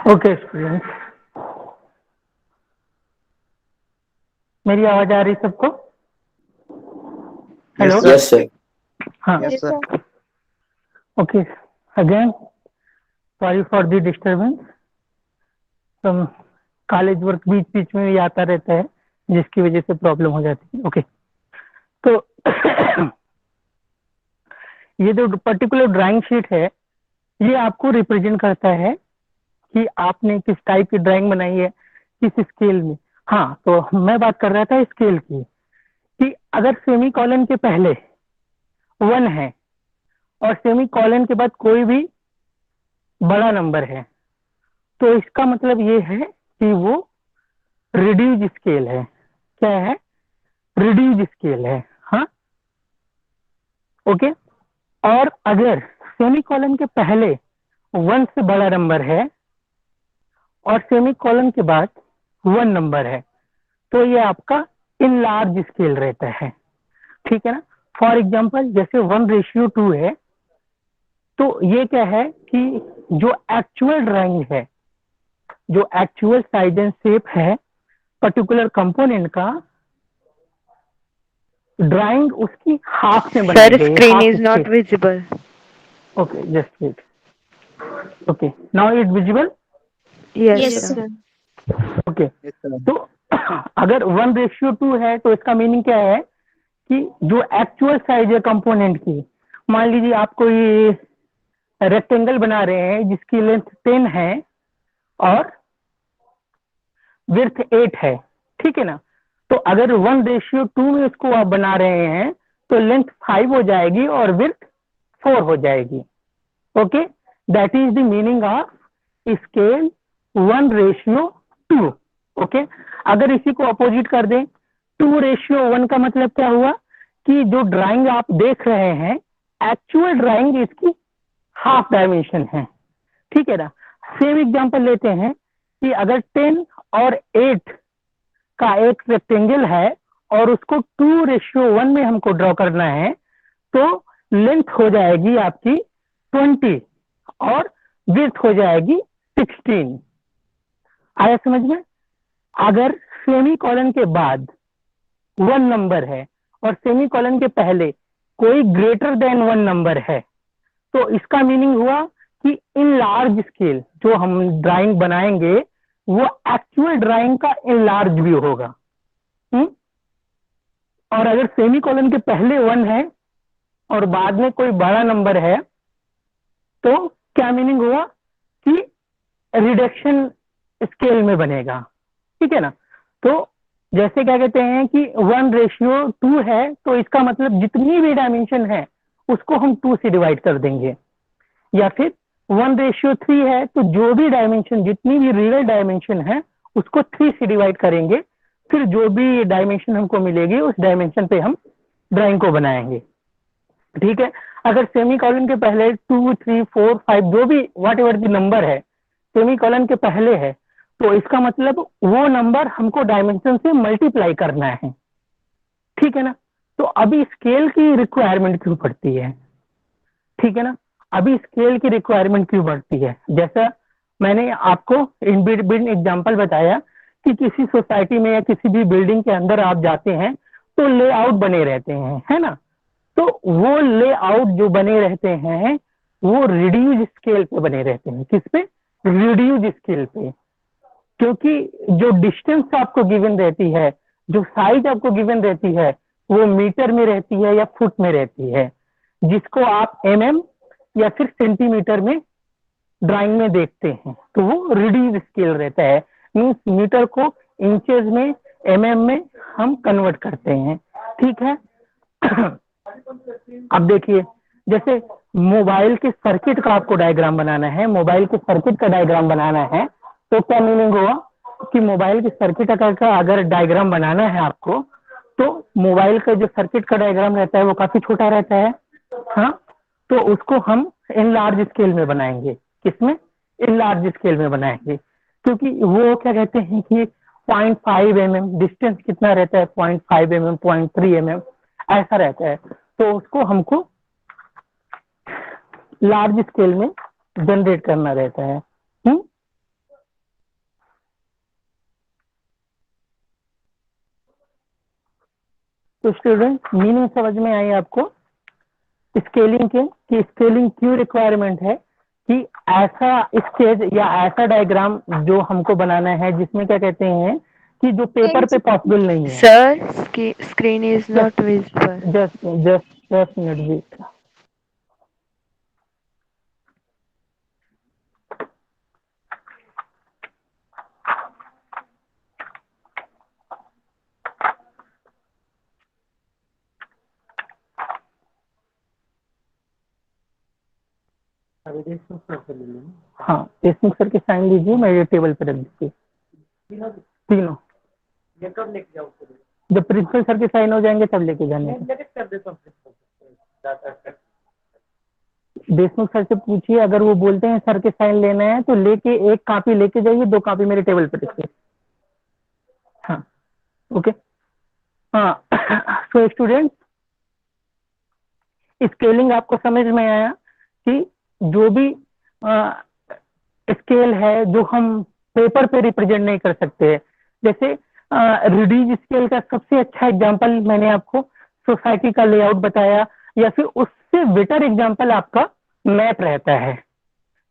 Okay students, मेरी आवाज आ रही सबको? हेलो। Yes, sir. हाँ, Yes, sir. Okay. Again sorry for the disturbance. तो college work बीच बीच में भी आता रहता है, जिसकी वजह से प्रॉब्लम हो जाती है। ओके, तो ये जो पर्टिकुलर ड्राइंग शीट है, ये आपको रिप्रेजेंट करता है कि आपने किस टाइप की ड्राइंग बनाई है, किस स्केल में। हाँ, तो मैं बात कर रहा था स्केल की, कि अगर सेमी कॉलन के पहले 1 है और सेमी कॉलन के बाद कोई भी बड़ा नंबर है, तो इसका मतलब ये है कि वो रिड्यूज स्केल है। क्या है? रिड्यूज स्केल है। हाँ, ओके। और अगर सेमी कॉलन के पहले 1 से बड़ा नंबर है और सेमी कॉलन के बाद 1 नंबर है, तो ये आपका इन लार्ज स्केल रहता है। ठीक है ना? फॉर एग्जाम्पल जैसे 1:2 है, तो ये क्या है कि जो एक्चुअल ड्राइंग है, जो एक्चुअल साइज एंड शेप है पर्टिकुलर कंपोनेंट का, ड्राइंग उसकी हाफ में बनाई Sir, गई है। screen half is not scale. visible. Okay, just wait. Okay, now it visible. Yes, Yes, sir. sir. Okay, Yes, sir. तो अगर 1:2 है, तो इसका मीनिंग क्या है कि जो एक्चुअल साइज है कंपोनेंट की, मान लीजिए आप कोई रेक्टेंगल बना रहे हैं जिसकी लेंथ 10 है और विड्थ 8 है। ठीक है ना? तो अगर 1:2 में इसको आप बना रहे हैं, तो लेंथ 5 हो जाएगी और विड्थ 4 हो जाएगी। Okay, that is the meaning of scale 1:2। Okay, अगर इसी को अपोजिट कर दें, 2:1 का मतलब क्या हुआ कि जो ड्राइंग आप देख रहे हैं, एक्चुअल ड्राइंग इसकी हाफ डायमेंशन है। ठीक है ना? सेम एग्जांपल लेते हैं कि अगर 10 और 8 का एक रेक्टेंगल है और उसको 2:1 में हमको ड्रॉ करना है, तो लेंथ हो जाएगी आपकी 20 और विड्थ हो जाएगी 16। आया समझ में? अगर सेमी कॉलन के बाद 1 नंबर है और सेमी कॉलन के पहले कोई ग्रेटर देन 1 नंबर है, तो इसका मीनिंग हुआ कि इन लार्ज स्केल जो हम ड्राइंग बनाएंगे, वो एक्चुअल ड्राइंग का इन लार्ज भी होगा। और अगर सेमी कॉलन के पहले 1 है और बाद में कोई बड़ा नंबर है, तो क्या मीनिंग हुआ कि रिडक्शन स्केल में बनेगा। ठीक है ना? तो जैसे क्या कहते हैं कि 1:2 है, तो इसका मतलब जितनी भी डायमेंशन है उसको हम 2 से डिवाइड कर देंगे। या फिर 1:3 है, तो जो भी डायमेंशन, जितनी भी रियल डायमेंशन है, उसको 3 से डिवाइड करेंगे। फिर जो भी डायमेंशन हमको मिलेगी, उस डायमेंशन पे हम ड्राइंग को बनाएंगे। ठीक है? अगर सेमी कॉलन के पहले 2, 3, 4, 5 जो भी वॉट एवर द नंबर है सेमी कॉलन के पहले है, तो इसका मतलब वो नंबर हमको डायमेंशन से मल्टीप्लाई करना है। ठीक है ना? तो अभी स्केल की रिक्वायरमेंट क्यों पड़ती है? ठीक है ना? अभी स्केल की रिक्वायरमेंट क्यों बढ़ती है? जैसा मैंने आपको इन बिल्ड एग्जांपल बताया कि किसी सोसाइटी में या किसी भी बिल्डिंग के अंदर आप जाते हैं, तो लेआउट बने रहते हैं, है ना? तो वो लेआउट जो बने रहते हैं, वो रिड्यूज स्केल पे बने रहते हैं। किस पे? रिड्यूज स्केल पे। क्योंकि जो डिस्टेंस आपको गिवन रहती है, जो साइज आपको गिवन रहती है, वो मीटर में रहती है या फुट में रहती है, जिसको आप mm या फिर सेंटीमीटर में ड्राइंग में देखते हैं। तो वो रिड्यूस स्केल रहता है, मीन्स मीटर को इंचेस में, mm में हम कन्वर्ट करते हैं। ठीक है? अब देखिए, जैसे मोबाइल के सर्किट का आपको डायग्राम बनाना है, मोबाइल के सर्किट का डायग्राम बनाना है, तो क्या मीनिंग हुआ कि मोबाइल के सर्किट का अगर डायग्राम बनाना है आपको, तो मोबाइल का जो सर्किट का डायग्राम रहता है वो काफी छोटा रहता है। हाँ, तो उसको हम इन लार्ज स्केल में बनाएंगे। किसमें? इन लार्ज स्केल में बनाएंगे, क्योंकि वो क्या कहते हैं कि 0.5 mm डिस्टेंस कितना रहता है, 0.5 mm, 0.3 mm ऐसा रहता है। तो उसको हमको लार्ज स्केल में जनरेट करना रहता है। तो स्टूडेंट मीनिंग समझ में आई आपको स्केलिंग के कि स्केलिंग क्यों रिक्वायरमेंट है, कि ऐसा स्केच या ऐसा डायग्राम जो हमको बनाना है जिसमें क्या कहते हैं कि जो पेपर पे पॉसिबल नहीं है। Sir, screen is not visible. Just minute wait. हाँ, देशमुख सर के साइन लीजिए, मेरे टेबल पे रख दीजिए तीनों। जब प्रिंसिपल सर के साइन हो जाएंगे तब लेके जाने का। देशमुख सर से पूछिए, अगर वो बोलते हैं सर के साइन लेना है तो लेके एक कॉपी लेके जाइए, 2 कॉपी मेरे टेबल पे रखिए। हाँ ओके। हाँ सो स्टूडेंट, स्केलिंग आपको समझ में आया कि जो भी स्केल है जो हम पेपर पे रिप्रेजेंट नहीं कर सकते। जैसे रिड्यूस स्केल का सबसे अच्छा एग्जांपल मैंने आपको सोसाइटी का लेआउट बताया, या फिर उससे बेटर एग्जांपल आपका मैप रहता है,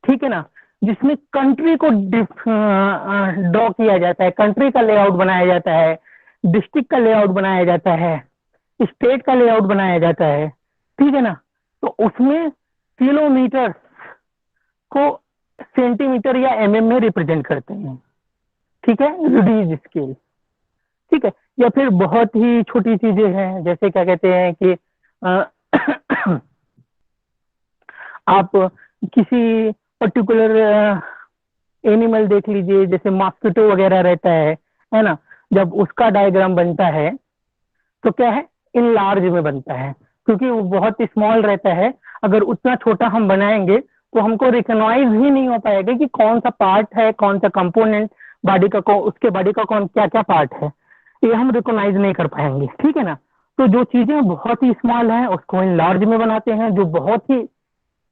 ठीक है ना, जिसमें कंट्री को ड्रॉ किया जाता है, कंट्री का लेआउट बनाया जाता है, डिस्ट्रिक्ट का लेआउट बनाया जाता है, स्टेट का लेआउट बनाया जाता है, ठीक है ना। तो उसमें किलोमीटर को सेंटीमीटर या एमएम में रिप्रेजेंट करते हैं, ठीक है, रिड्यूस स्केल, ठीक है। या फिर बहुत ही छोटी चीजें हैं, जैसे क्या कहते हैं कि आप किसी पर्टिकुलर एनिमल देख लीजिए, जैसे मॉस्किटो वगैरह रहता है ना, जब उसका डायग्राम बनता है तो क्या है, इन लार्ज में बनता है, क्योंकि वो बहुत स्मॉल रहता है। अगर उतना छोटा हम बनाएंगे तो हमको रिकॉग्नाइज ही नहीं हो पाएगा कि कौन सा पार्ट है, कौन सा कंपोनेंट बॉडी का, उसके बॉडी का कौन क्या क्या पार्ट है, ये हम रिकॉग्नाइज नहीं कर पाएंगे, ठीक है ना। तो जो चीजें बहुत ही स्मॉल है उसको इन लार्ज में बनाते हैं, जो बहुत ही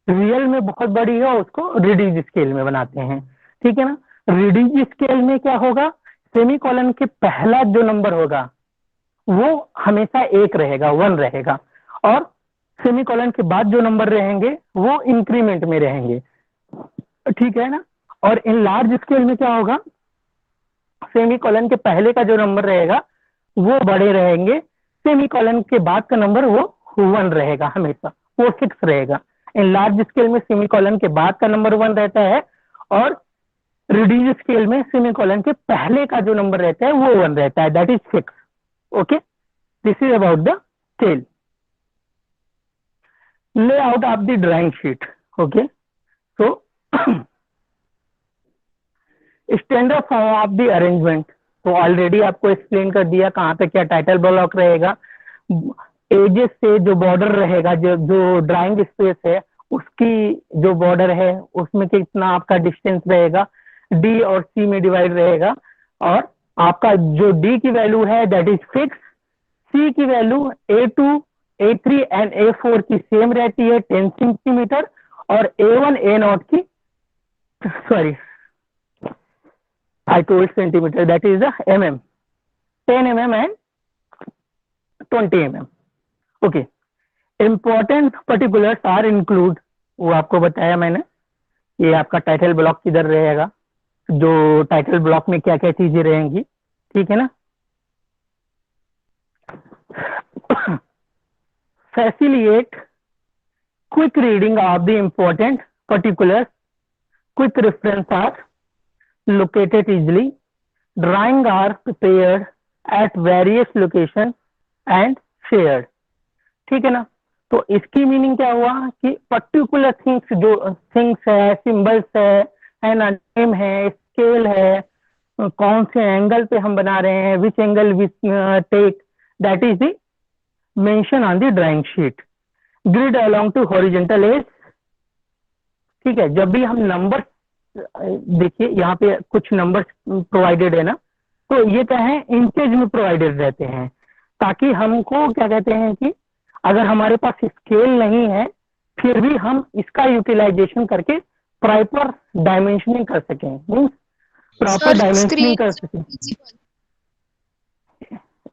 रियल में बहुत बड़ी है उसको रिड्यूस स्केल में बनाते हैं, ठीक है ना। रिड्यूस स्केल में क्या होगा, सेमीकोलन के पहला जो नंबर होगा वो हमेशा 1 रहेगा, 1 रहेगा, और सेमीकोलन के बाद जो नंबर रहेंगे वो इंक्रीमेंट में रहेंगे, ठीक है ना। और इन लार्ज स्केल में क्या होगा, सेमीकोलन के पहले का जो नंबर रहेगा वो बड़े रहेंगे, सेमीकोलन के बाद का नंबर वो 1 रहेगा, हमेशा वो 6 रहेगा। इन लार्ज स्केल में सेमीकोलन के बाद का नंबर 1 रहता है, और रिड्यूस स्केल में सेमीकोलन के पहले का जो नंबर रहता है वो 1 रहता है, that is 6। Okay, this is about the scale. layout of the drawing sheet, okay, so standard form of the arrangement, तो ऑलरेडी आपको एक्सप्लेन कर दिया कहाँ पे क्या टाइटल ब्लॉक रहेगा, एजेस से जो बॉर्डर रहेगा, जो ड्राइंग स्पेस है उसकी जो बॉर्डर है उसमें कितना आपका डिस्टेंस रहेगा, डी और सी में डिवाइड रहेगा, और आपका जो डी की वैल्यू है दैट इज फिक्स, सी की value A2 A3 and A4 की सेम रहती है 10 सेंटीमीटर, और A1 A0 की, sorry I told centimetre, that is the mm, 10 mm and 20 mm। Okay, important particulars are include, वो आपको बताया मैंने, ये आपका टाइटल ब्लॉक किधर रहेगा, जो टाइटल ब्लॉक में क्या क्या चीजें रहेंगी, ठीक है ना। Facilitate quick reading of the important particulars, quick reference are located easily, drawing are prepared at various locations and shared, ठीक है ना। तो इसकी मीनिंग क्या हुआ कि पर्टिकुलर थिंग्स, जो थिंग्स है, सिंबल्स है ना, नेम है, स्केल है, कौन से एंगल पे हम बना रहे हैं, which angle which take, that is the mention on the drawing sheet, grid along to horizontal edge, ठीक है। जब भी हम नंबर, देखिए यहाँ पे कुछ नंबर्स प्रोवाइडेड है ना, तो ये क्या है, इंचेज में प्रोवाइडेड रहते हैं, ताकि हमको क्या कहते हैं कि अगर हमारे पास स्केल नहीं है फिर भी हम इसका यूटिलाइजेशन करके प्रॉपर डायमेंशनिंग कर सकें, मीन्स प्रॉपर डायमेंशनिंग कर सकें।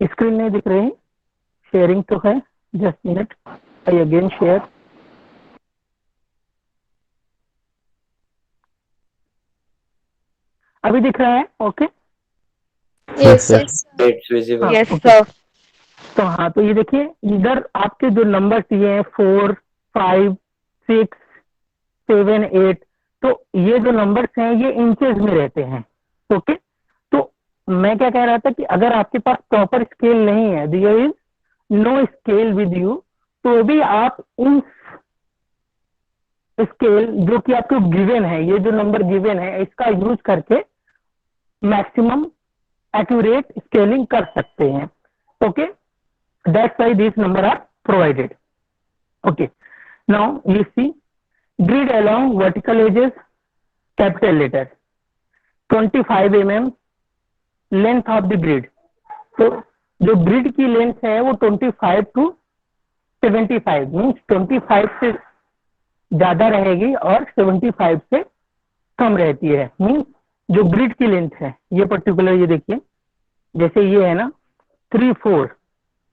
स्क्रीन नहीं दिख रही, शेयरिंग तो है, just minute, I again share. अभी दिख रहा है? Okay Yes, sir. sir. It's visible. Yes, okay. sir. तो हाँ, तो ये देखिए इधर आपके जो नंबर दिए हैं 4, 5, 6, 7, 8, तो ये जो नंबर्स हैं ये इंचेस में रहते हैं। ओके, तो मैं क्या कह रहा था कि अगर आपके पास प्रॉपर स्केल नहीं है, there is no scale with you, तो भी आप उन स्केल जो कि आपको गिवन है, ये जो नंबर गिवन है इसका यूज करके मैक्सिमम एक्यूरेट स्केलिंग कर सकते हैं। Okay, that's why this number are provided. Okay, now you see grid along vertical edges, capital letter, 25 mm length of the grid। तो जो ग्रिड की लेंथ है वो 25 to 75 मीन्स 25 से ज्यादा रहेगी और 75 से कम रहती है। मीन्स जो ग्रिड की लेंथ है ये पर्टिकुलर, ये देखिए जैसे ये है ना 3, 4,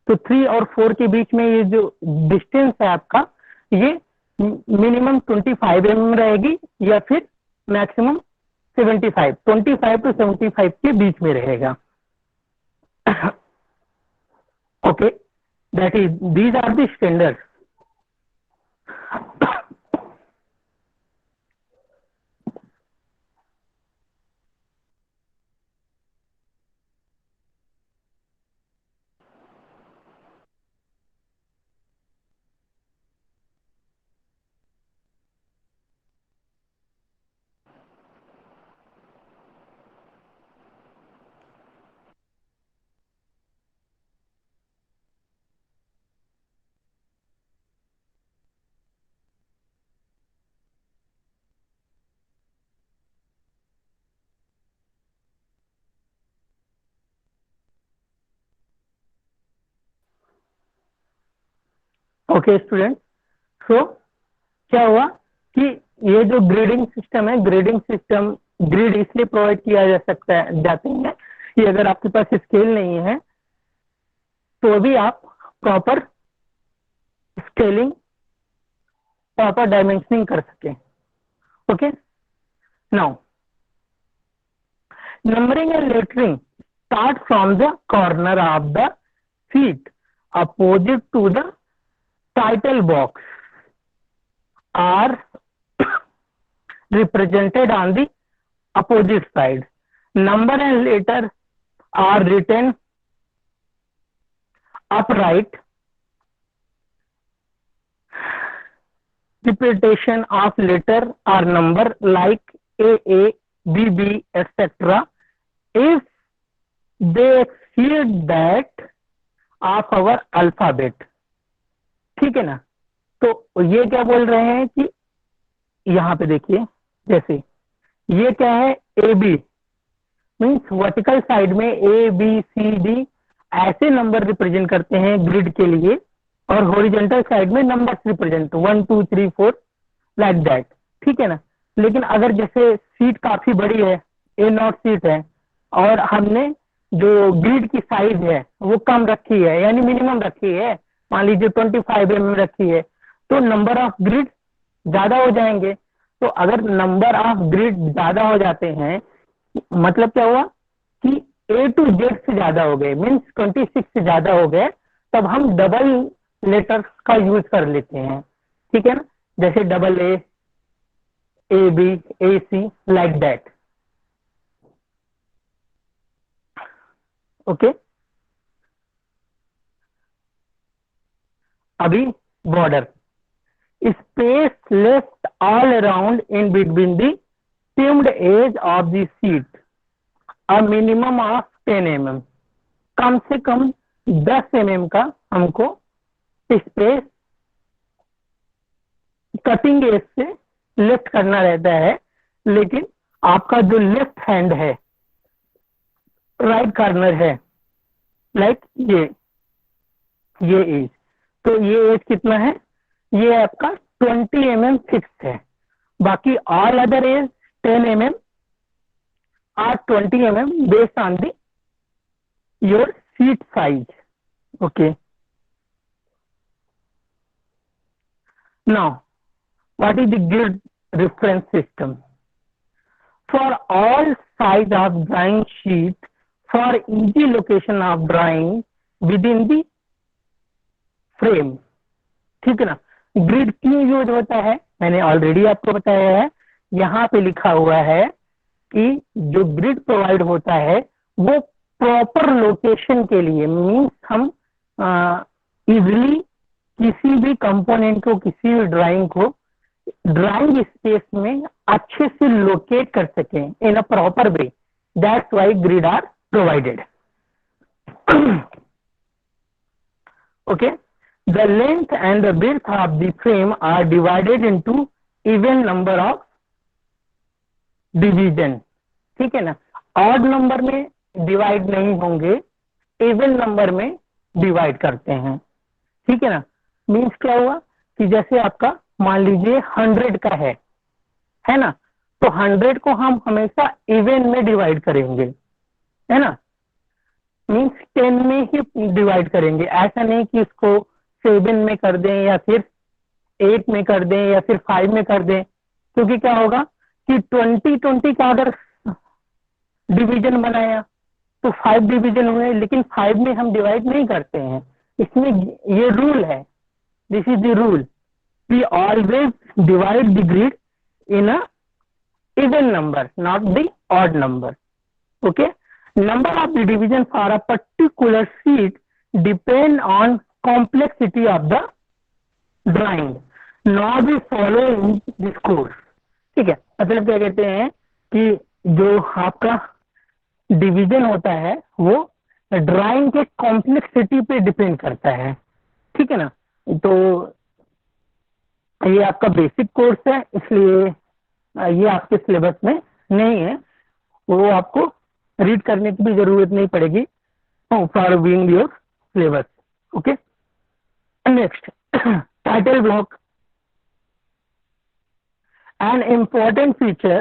तो 3 और 4 के बीच में ये जो डिस्टेंस है आपका, ये मिनिमम 25 mm रहेगी या फिर मैक्सिमम 75, 25 to 75 के बीच में रहेगा। Okay, that is these are the standard. Okay student, so क्या हुआ कि ये जो ग्रेडिंग सिस्टम है, ग्रेडिंग सिस्टम ग्रिड इसलिए प्रोवाइड किया जा सकता है जाते हैं कि अगर आपके पास स्केल नहीं है तो भी आप प्रॉपर स्केलिंग, प्रॉपर डायमेंशनिंग कर सकें। Okay, now numbering and lettering start from the corner of the sheet opposite to the title box are represented on the opposite side. Number and letter are written upright. Repetition of letter or number like AA, BB, etc. if they exceed that of our alphabet। ठीक है ना, तो ये क्या बोल रहे हैं कि यहाँ पे देखिए जैसे ये क्या है, A B means vertical side में ए बी सी डी ऐसे नंबर रिप्रेजेंट करते हैं ग्रिड के लिए, और हॉरिजॉन्टल साइड में नंबर्स रिप्रेजेंट 1 2 3 4 लाइक दैट। ठीक है ना, लेकिन अगर जैसे सीट काफी बड़ी है, ए नॉट सीट है, और हमने जो ग्रिड की साइज है वो कम रखी है यानी मिनिमम रखी है, मान लीजिए 25 mm रखी है, तो नंबर ऑफ ग्रिड ज्यादा हो जाएंगे। तो अगर नंबर ऑफ ग्रिड ज्यादा हो जाते हैं मतलब क्या हुआ कि ए टू जेड से ज्यादा हो गए, मीन्स 26 से ज्यादा हो गए, तब हम डबल लेटर्स का यूज कर लेते हैं। ठीक है ना, जैसे double A B, A C, like that. Okay, अभी border space left all around in between the trimmed edge of the sheet a minimum of 10 mm। कम से कम 10 mm का हमको स्पेस कटिंग एज से लेफ्ट करना रहता है, लेकिन आपका जो लेफ्ट हैंड है, राइट कॉर्नर है, लाइक ये एज, तो ये एज कितना है, ये आपका 20 mm फिक्स है, बाकी all other edge 10 mm or 20 mm based on the your seat size। Okay, Now, what is the grid reference system? For all sides of drawing sheet, for easy location of drawing within the frame. ठीक है ना, grid क्यों use होता है मैंने already आपको बताया है। यहाँ पे लिखा हुआ है कि जो ग्रिड प्रोवाइड होता है वो प्रॉपर लोकेशन के लिए, मीन्स हम इजिली किसी भी कंपोनेंट को, किसी भी ड्राइंग को ड्राइंग स्पेस में अच्छे से लोकेट कर सकें in a proper way. That's why grid are provided. Okay, the length and the width of the frame are divided into even number of division। ठीक है ना, ऑड नंबर में डिवाइड नहीं होंगे, इवन नंबर में divide करते हैं। ठीक है ना, मीन्स क्या हुआ कि जैसे आपका मान लीजिए 100 का है ना, तो 100 को हम हमेशा इवन में डिवाइड करेंगे, है ना, मीन्स 10 में ही डिवाइड करेंगे। ऐसा नहीं कि इसको 7 में कर दें या फिर 8 में कर दें या फिर 5 में कर दें, क्योंकि क्या होगा कि 20 का अगर डिवीजन बनाया तो 5 डिवीजन हुए, लेकिन 5 में हम डिवाइड नहीं करते हैं। इसमें ये रूल है, this is the rule, we always divide the grid in a even number, not the odd number. Okay, number of the division for a particular sheet depend on complexity of the drawing, not be follow in this course। ठीक है, मतलब क्या कहते हैं कि जो आपका division होता है वो ड्राइंग के कॉम्प्लेक्सिटी पे डिपेंड करता है। ठीक है ना, तो ये आपका बेसिक कोर्स है, इसलिए ये आपके सिलेबस में नहीं है, वो आपको रीड करने की भी जरूरत नहीं पड़ेगी for being your syllabus. Okay, next title block, an important feature,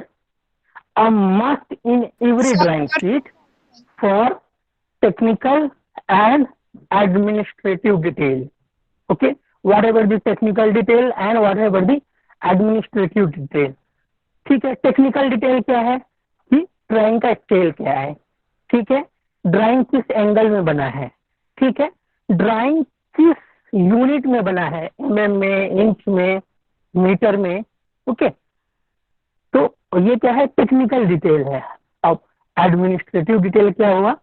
a must in every drawing sheet for technical and administrative detail। okay, whatever the technical detail and whatever the administrative detail। ठीक है, technical detail क्या है कि drawing का scale क्या है, ठीक है, ड्राइंग किस एंगल में बना है, ठीक है, ड्राइंग किस यूनिट में बना है, एमएम में, इंच में, मीटर में। ओके, तो ये क्या है, टेक्निकल डिटेल है। अब एडमिनिस्ट्रेटिव डिटेल क्या हुआ,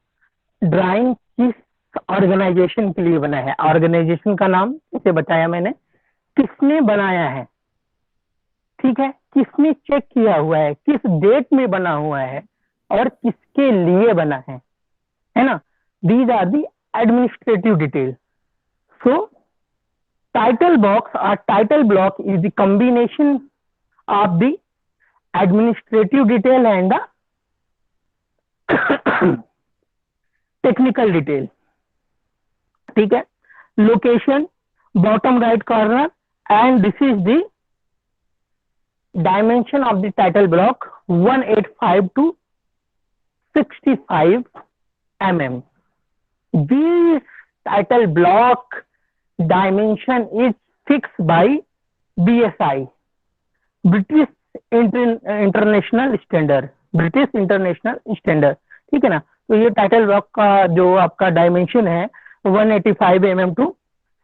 ड्राइंग किस ऑर्गेनाइजेशन के लिए बना है, ऑर्गेनाइजेशन का नाम इसे बताया मैंने, किसने बनाया है, ठीक है, किसने चेक किया हुआ है, किस डेट में बना हुआ है और किसके लिए बना है ना, these are the administrative detail. So title box और title block is the combination of the administrative detail and the technical detail. ठीक है, location bottom right corner and this is the dimension of the title block 185 to 65 mm। This title block dimension is fixed by BSI, British International Standard, British International Standard। ठीक है ना, तो ये title block का जो आपका dimension है 185 mm to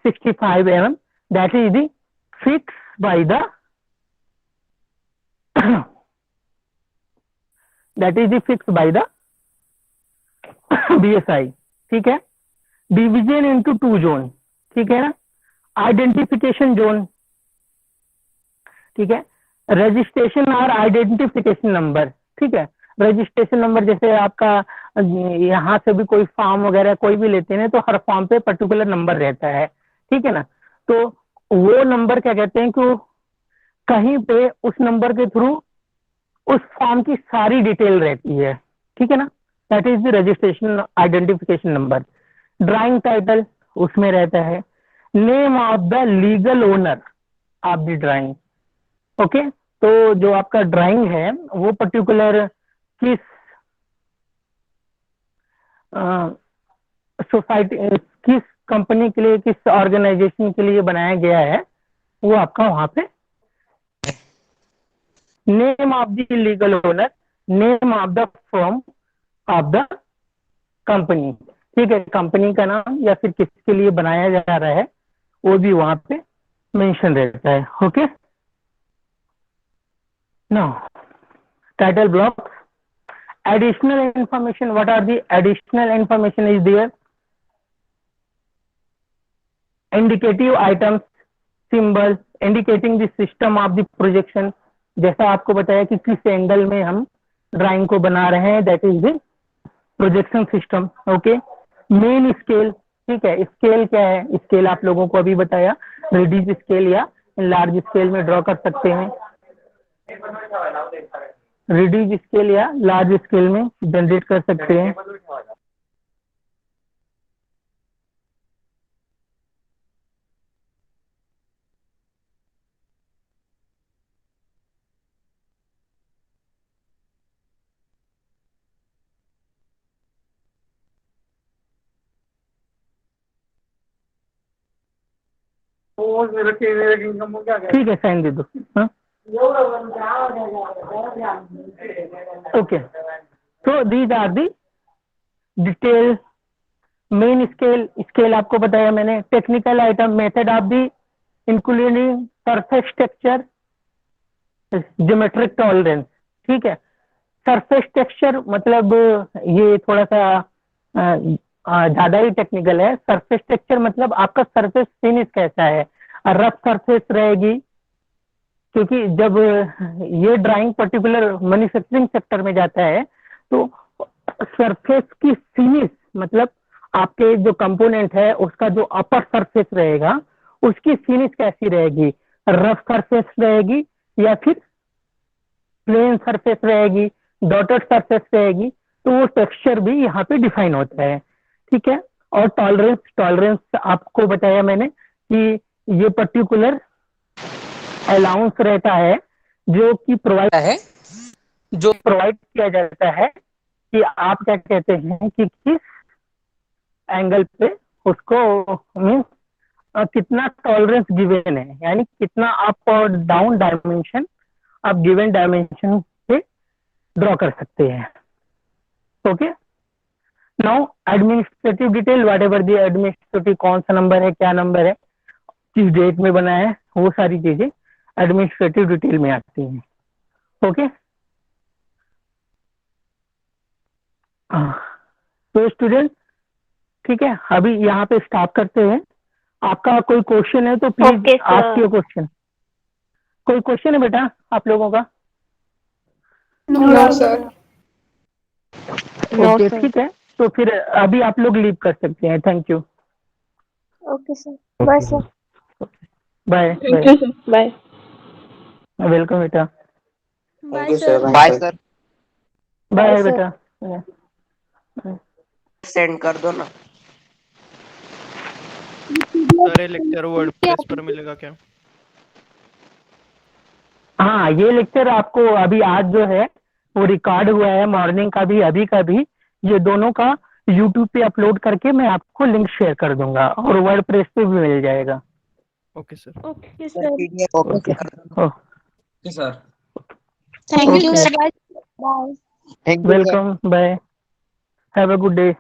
65 mm, that is the fixed by the that is the fixed by the BSI। ठीक है, डिवीजन इनटू 2 जोन, ठीक है ना, आइडेंटिफिकेशन जोन, ठीक है, रजिस्ट्रेशन और आइडेंटिफिकेशन नंबर। ठीक है, रजिस्ट्रेशन नंबर जैसे आपका यहाँ से भी कोई फॉर्म वगैरह कोई भी लेते हैं तो हर फॉर्म पे पर्टिकुलर नंबर रहता है। ठीक है ना, तो वो नंबर क्या कहते हैं कि कहीं पे उस नंबर के थ्रू उस फॉर्म की सारी डिटेल रहती है। ठीक है ना, that is the registration identification number. Drawing title उसमें रहता है, name of the legal owner of the drawing. Okay, तो जो आपका ड्राइंग है वो पर्टिकुलर किस सोसाइटी, किस कंपनी के लिए, किस ऑर्गेनाइजेशन के लिए बनाया गया है, वो आपका वहां पे name of the legal owner, name of the firm of the company, ठीक है, कंपनी का नाम या फिर किसके लिए बनाया जा रहा है वो भी वहां पे मेंशन रहता है। Okay, now title block, additional information. What are the additional information is there? Indicative items, symbol indicating the system of the projection. जैसा आपको बताया कि किस एंगल में हम ड्राइंग को बना रहे हैं, that is the projection system. Okay, main scale, ठीक है, स्केल क्या है, स्केल आप लोगों को अभी बताया, रिड्यूस स्केल या लार्ज स्केल में ड्रॉ कर सकते हैं, रिड्यूस स्केल या लार्ज स्केल में जनरेट कर सकते हैं। ठीक है, साइन दे दो। हाँ, ओके, तो these are the detail, main scale, scale आपको बताया मैंने, technical item, method of the including surface texture, geometric tolerance, ठीक है। सरफेस टेक्सचर मतलब ये थोड़ा सा ज्यादा ही टेक्निकल है। सरफेस टेक्सचर मतलब आपका सरफेस फिनिश कैसा है, रफ सरफेस रहेगी, क्योंकि जब ये ड्राइंग पर्टिकुलर मैन्युफैक्चरिंग सेक्टर में जाता है तो सरफेस की फिनिश मतलब आपके जो कंपोनेंट है उसका जो अपर सरफेस रहेगा उसकी फिनिश कैसी रहेगी, रफ सरफेस रहेगी या फिर प्लेन सरफेस रहेगी, डॉटेड सरफेस रहेगी, तो वो टेक्सचर भी यहाँ पे डिफाइन होता है, ठीक है। और टॉलरेंस, टॉलरेंस आपको बताया मैंने कि ये पर्टिकुलर अलाउंस रहता है जो कि प्रोवाइड किया जाता है कि आप क्या कहते हैं कि किस एंगल पे उसको मीन्स कितना टॉलरेंस गिवन है, यानी कितना अप और डाउन डायमेंशन आप गिवन डायमेंशन पे ड्रॉ कर सकते हैं। Okay, now administrative detail, what ever the administrative, कौन सा नंबर है, क्या नंबर है, किस डेट में बना है, वो सारी चीजें एडमिनिस्ट्रेटिव डिटेल में आती हैं। ओके, तो स्टूडेंट ठीक है, अभी यहाँ पे स्टार्ट करते हैं। आपका कोई क्वेश्चन है तो please Okay, sir. Ask your question. कोई क्वेश्चन है बेटा आप लोगों का? No, sir. No, okay, sir. ठीक है, तो फिर अभी आप लोग लीव कर सकते हैं। Thank you, Okay, sir. Bye, sir. Bye Thank you, sir. Bye. Welcome बेटा, Bye, sir. Bye sir, bye Bye, sir. बेटा। सेंड कर दो ना। सर ये लेक्चर वर्डप्रेस पर मिलेगा क्या? हाँ, ये लेक्चर आपको अभी आज जो है वो रिकॉर्ड हुआ है, मॉर्निंग का भी अभी का भी, ये दोनों का यूट्यूब पे अपलोड करके मैं आपको लिंक शेयर कर दूंगा और वर्डप्रेस पे भी मिल जाएगा। Okay sir. Okay, sir. Okay, sir Thank you, Okay. sir. Bye. Bye. Thank you sir. Welcome, bye, have a good day.